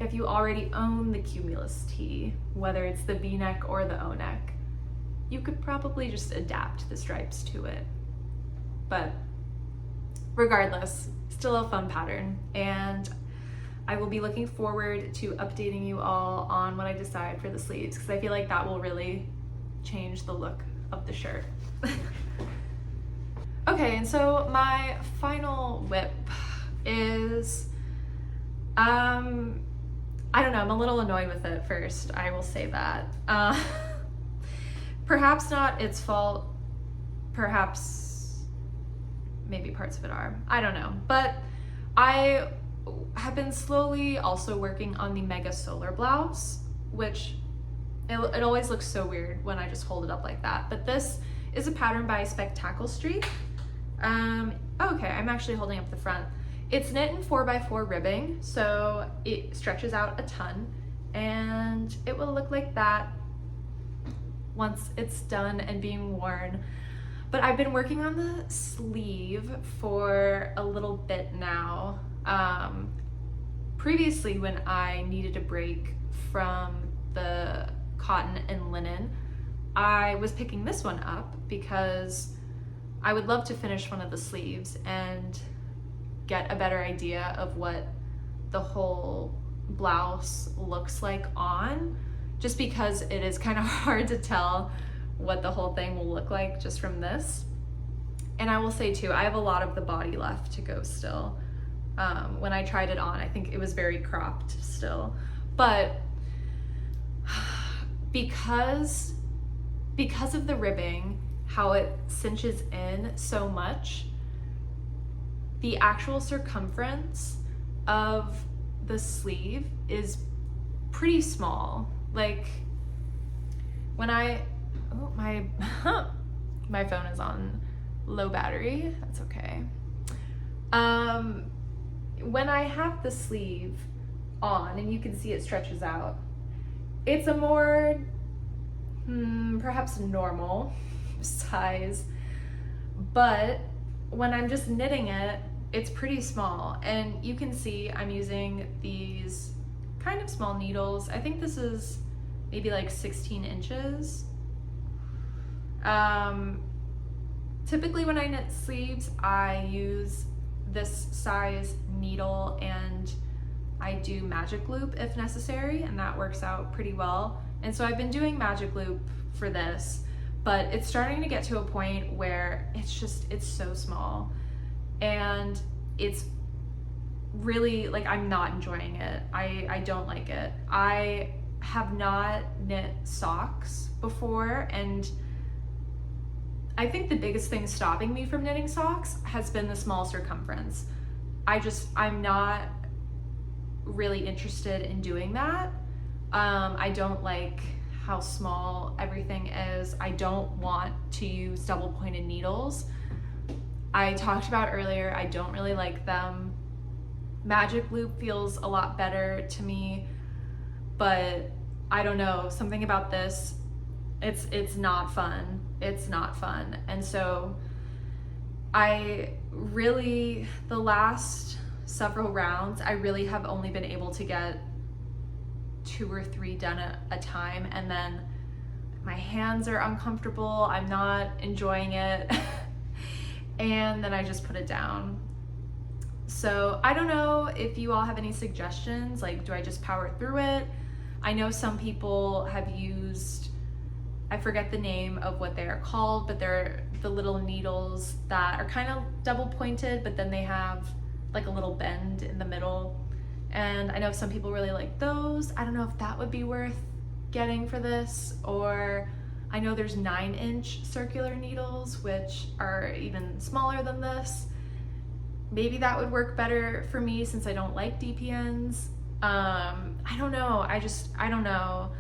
if you already own the Cumulus tee, whether it's the V-neck or the O-neck, you could probably just adapt the stripes to it. But regardless, still a fun pattern, and I will be looking forward to updating you all on what I decide for the sleeves, because I feel like that will really change the look of the shirt. Okay, and so my final whip is, I don't know, I'm a little annoyed with it first, I will say that. Perhaps not its fault, perhaps maybe parts of it are, I don't know. But I have been slowly also working on the Mega Solar Blouse, which it always looks so weird when I just hold it up like that. But this is a pattern by Spektakelstrik. Okay, I'm actually holding up the front. It's knit in 4x4 ribbing, so it stretches out a ton, and it will look like that once it's done and being worn. But I've been working on the sleeve for a little bit now. Previously, when I needed a break from the cotton and linen, I was picking this one up because I would love to finish one of the sleeves and get a better idea of what the whole blouse looks like on, just because it is kind of hard to tell what the whole thing will look like just from this. And I will say too, I have a lot of the body left to go still. When I tried it on, I think it was very cropped still. But because of the ribbing, how it cinches in so much, the actual circumference of the sleeve is pretty small. Like when my phone is on low battery, that's okay. When I have the sleeve on and you can see it stretches out, it's a more perhaps normal size, but when I'm just knitting it, it's pretty small. And you can see I'm using these kind of small needles. I think this is maybe like 16 inches. Typically when I knit sleeves, I use this size needle and I do magic loop if necessary, and that works out pretty well. And so I've been doing magic loop for this, but it's starting to get to a point where it's so small and it's really like, I'm not enjoying it. I don't like it. I have not knit socks before, and I think the biggest thing stopping me from knitting socks has been the small circumference. I'm not really interested in doing that. I don't like how small everything is. I don't want to use double pointed needles. I talked about earlier, I don't really like them. Magic loop feels a lot better to me, but I don't know, something about this, it's not fun. It's not fun. And so the last several rounds, I really have only been able to get 2 or 3 done at a time, and then my hands are uncomfortable, I'm not enjoying it, and then I just put it down. So I don't know if you all have any suggestions, like do I just power through it? I know some people have used, I forget the name of what they are called, but they're the little needles that are kind of double pointed, but then they have like a little bend in the middle. And I know some people really like those. I don't know if that would be worth getting for this, or I know there's 9-inch circular needles, which are even smaller than this. Maybe that would work better for me since I don't like DPNs. I don't know. I don't know.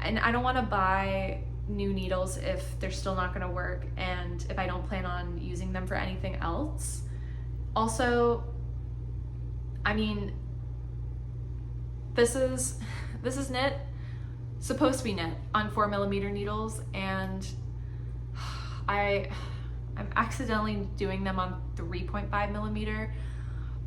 And I don't want to buy new needles if they're still not going to work and if I don't plan on using them for anything else. Also, I mean, this is knit, supposed to be knit on 4mm needles, and I'm accidentally doing them on 3.5mm,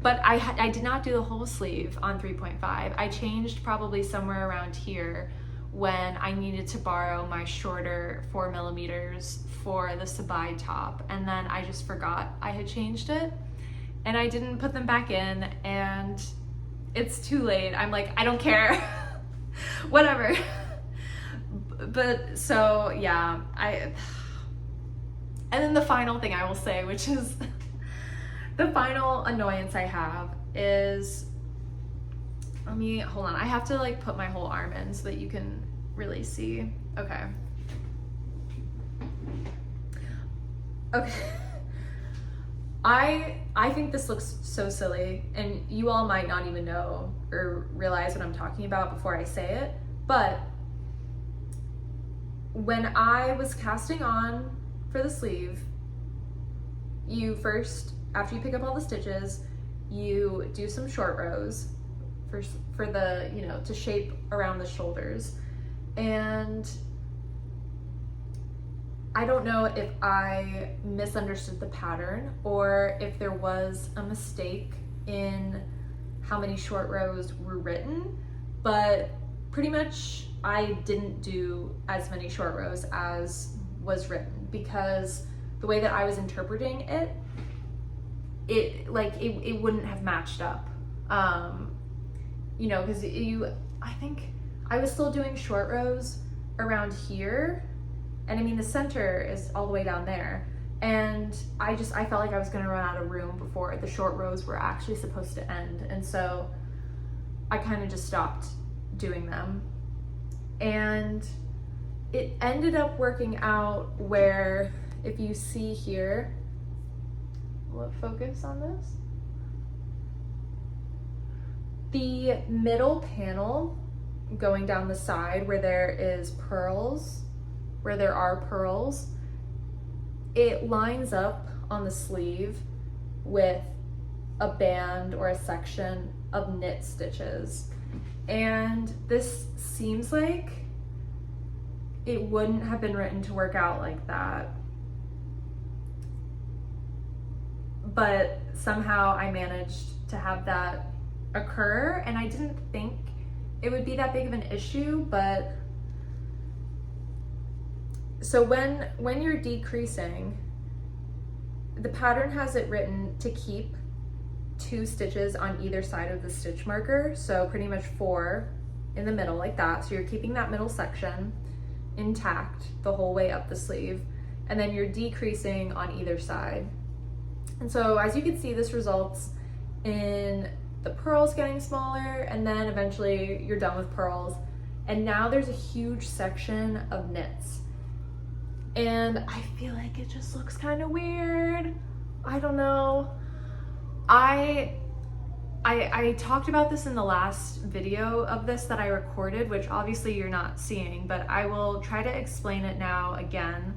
but I did not do the whole sleeve on 3.5. I changed probably somewhere around here when I needed to borrow my shorter 4mm for the Sabai top, and then I just forgot I had changed it and I didn't put them back in, and it's too late. I'm like, I don't care. Whatever. But so yeah, and then the final thing I will say, which is the final annoyance I have, is, hold on, I have to like put my whole arm in so that you can really see. Okay. I think this looks so silly, and you all might not even know or realize what I'm talking about before I say it, but when I was casting on for the sleeve, you first, after you pick up all the stitches, you do some short rows for the, to shape around the shoulders. And I don't know if I misunderstood the pattern or if there was a mistake in how many short rows were written, but pretty much I didn't do as many short rows as was written, because the way that I was interpreting it, it wouldn't have matched up. Because I think I was still doing short rows around here, and I mean the center is all the way down there, and I felt like I was gonna run out of room before the short rows were actually supposed to end, and so I kind of just stopped doing them. And it ended up working out where, if you see here, will it focus on this? The middle panel going down the side where there are pearls, it lines up on the sleeve with a band or a section of knit stitches. And this seems like it wouldn't have been written to work out like that, but somehow I managed to have that occur, and I didn't think it would be that big of an issue. But so when you're decreasing, the pattern has it written to keep 2 stitches on either side of the stitch marker, so pretty much 4 in the middle like that, so you're keeping that middle section intact the whole way up the sleeve, and then you're decreasing on either side. And so as you can see, this results in the pearls getting smaller, and then eventually you're done with pearls, and now there's a huge section of knits, and I feel like it just looks kind of weird. I don't know. I talked about this in the last video of this that I recorded, which obviously you're not seeing, but I will try to explain it now again.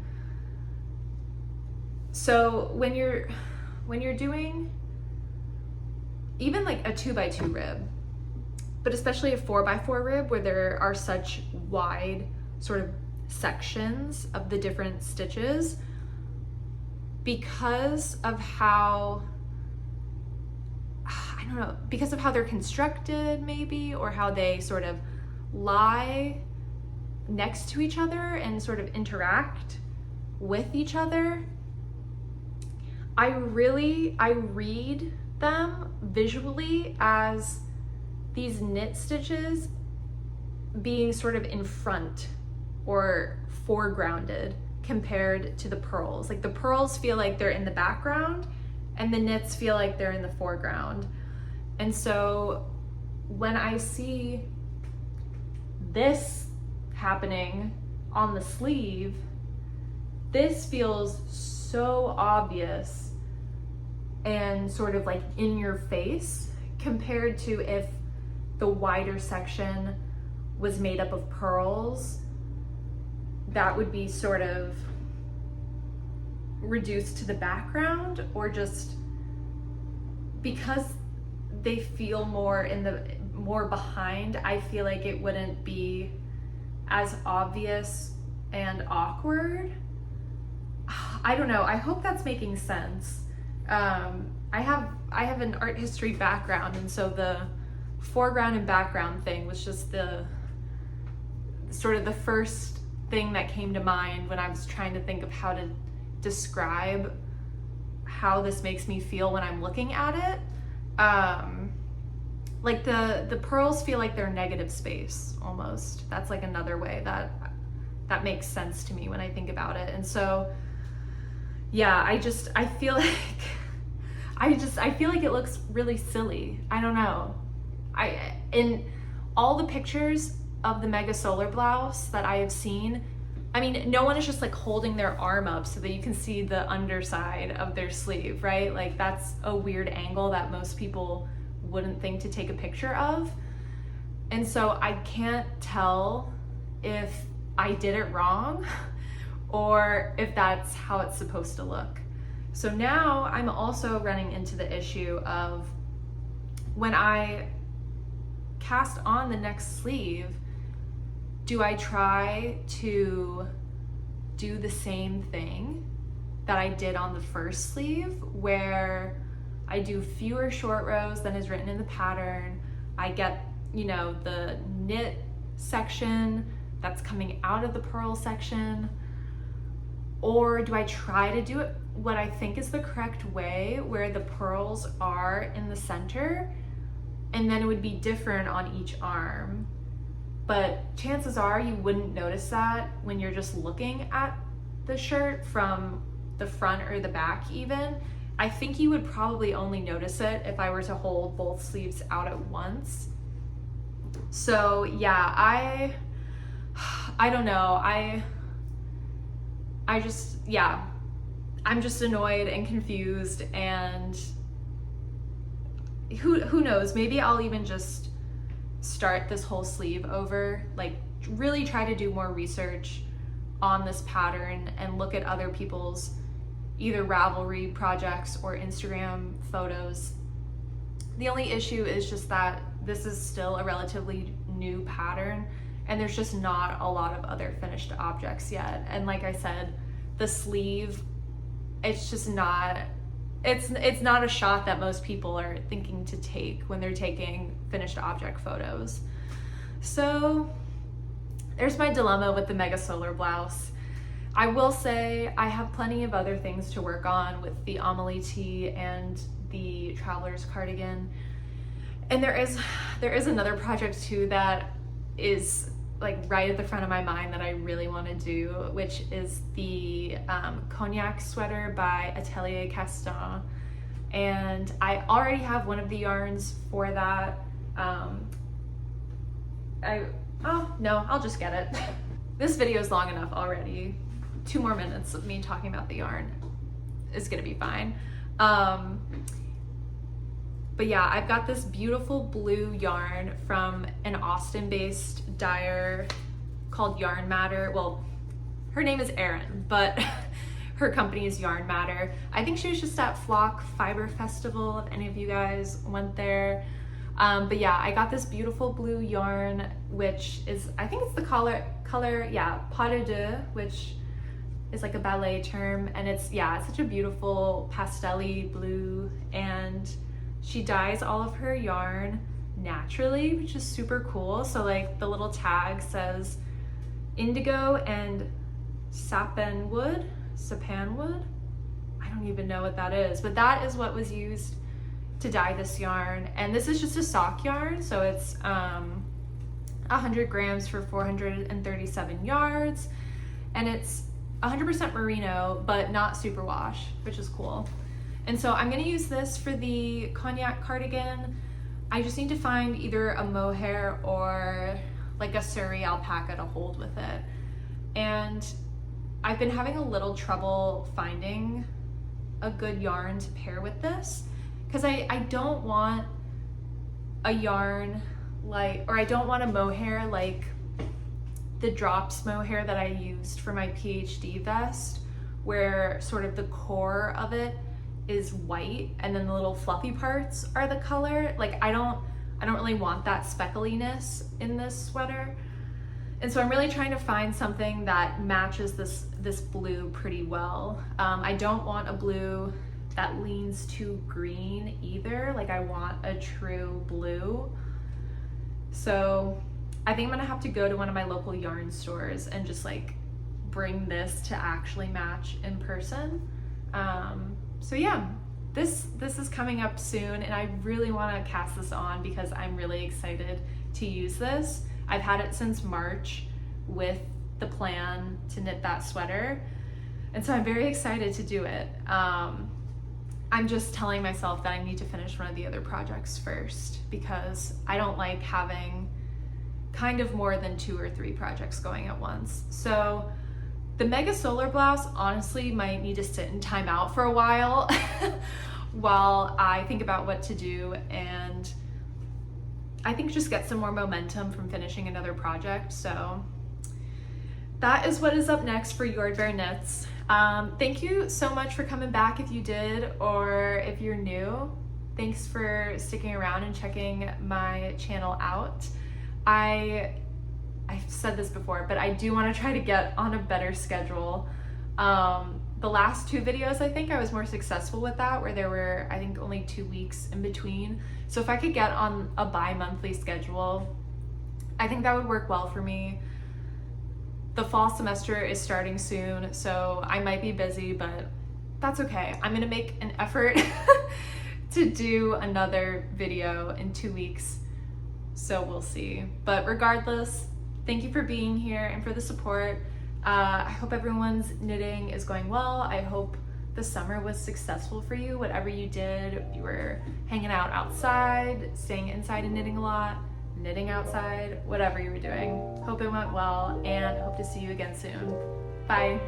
So when you're doing even like a 2x2 rib, but especially a 4x4 rib where there are such wide sort of sections of the different stitches, because of how they're constructed maybe, or how they sort of lie next to each other and sort of interact with each other, I read them visually as these knit stitches being sort of in front or foregrounded compared to the pearls. Like the pearls feel like they're in the background and the knits feel like they're in the foreground. And so when I see this happening on the sleeve, this feels so obvious and sort of like in your face compared to if the wider section was made up of pearls. That would be sort of reduced to the background, or just because they feel more behind, I feel like it wouldn't be as obvious and awkward. I don't know, I hope that's making sense. I have an art history background, and so the foreground and background thing was just the sort of the first thing that came to mind when I was trying to think of how to describe how this makes me feel when I'm looking at it. Like the pearls feel like they're negative space almost. That's like another way that makes sense to me when I think about it. And so yeah, I feel like I feel like it looks really silly. I don't know. In all the pictures of the Mega Solar blouse that I have seen, I mean, no one is just like holding their arm up so that you can see the underside of their sleeve, right? Like that's a weird angle that most people wouldn't think to take a picture of. And so I can't tell if I did it wrong or if that's how it's supposed to look. So now I'm also running into the issue of when I cast on the next sleeve, do I try to do the same thing that I did on the first sleeve, where I do fewer short rows than is written in the pattern? I get, the knit section that's coming out of the purl section. Or do I try to do it what I think is the correct way, where the pearls are in the center and then it would be different on each arm? But chances are you wouldn't notice that when you're just looking at the shirt from the front or the back even. I think you would probably only notice it if I were to hold both sleeves out at once. So yeah, I don't know. I'm just annoyed and confused, and who knows, maybe I'll even just start this whole sleeve over, like really try to do more research on this pattern and look at other people's either Ravelry projects or Instagram photos. The only issue is just that this is still a relatively new pattern and there's just not a lot of other finished objects yet. And like I said, the sleeve, it's just not, it's not a shot that most people are thinking to take when they're taking finished object photos. So there's my dilemma with the Mega Solar blouse. I will say I have plenty of other things to work on with the Amélie Tee and the Traveler's Cardigan. And there is another project too that is like right at the front of my mind that I really want to do, which is the cognac sweater by Atelier Castan. And I already have one of the yarns for that. I'll just get it. This video is long enough already. 2 more minutes of me talking about the yarn is gonna be fine. But yeah, I've got this beautiful blue yarn from an Austin-based dyer called Yarn Matter. Well, her name is Erin, but her company is Yarn Matter. I think she was just at Flock Fiber Festival, if any of you guys went there. But yeah, I got this beautiful blue yarn, which is, I think it's the color, pas de deux, which is like a ballet term. And it's such a beautiful pastel-y blue, and she dyes all of her yarn naturally, which is super cool. So like the little tag says indigo and sapanwood. I don't even know what that is, but that is what was used to dye this yarn. And this is just a sock yarn, so it's 100 grams for 437 yards, and it's 100% merino, but not superwash, which is cool. And so I'm gonna use this for the cognac cardigan. I just need to find either a mohair or like a Surrey alpaca to hold with it. And I've been having a little trouble finding a good yarn to pair with this, because I don't want a yarn like, or I don't want a mohair like the drops mohair that I used for my PhD vest, where sort of the core of it is white and then the little fluffy parts are the color. Like I don't really want that speckliness in this sweater. And so I'm really trying to find something that matches this blue pretty well. I don't want a blue that leans too green either. Like I want a true blue. So I think I'm gonna have to go to one of my local yarn stores and just like bring this to actually match in person. So yeah, this is coming up soon, and I really want to cast this on because I'm really excited to use this. I've had it since March with the plan to knit that sweater, and so I'm very excited to do it. I'm just telling myself that I need to finish one of the other projects first, because I don't like having kind of more than 2 or 3 projects going at once. So the Mega Solar Blouse honestly might need to sit in timeout for a while while I think about what to do, and I think just get some more momentum from finishing another project. So that is what is up next for Jordbær Knits. Thank you so much for coming back if you did, or if you're new. Thanks for sticking around and checking my channel out. I've said this before, but I do want to try to get on a better schedule. The last 2 videos, I think I was more successful with that, where there were, I think, only 2 weeks in between. So if I could get on a bi-monthly schedule, I think that would work well for me. The fall semester is starting soon, so I might be busy, but that's okay. I'm gonna make an effort to do another video in 2 weeks, so we'll see. But regardless, thank you for being here and for the support. I hope everyone's knitting is going well. I hope the summer was successful for you, whatever you did. If you were hanging out outside, staying inside and knitting a lot, knitting outside, whatever you were doing. Hope it went well, and hope to see you again soon. Bye.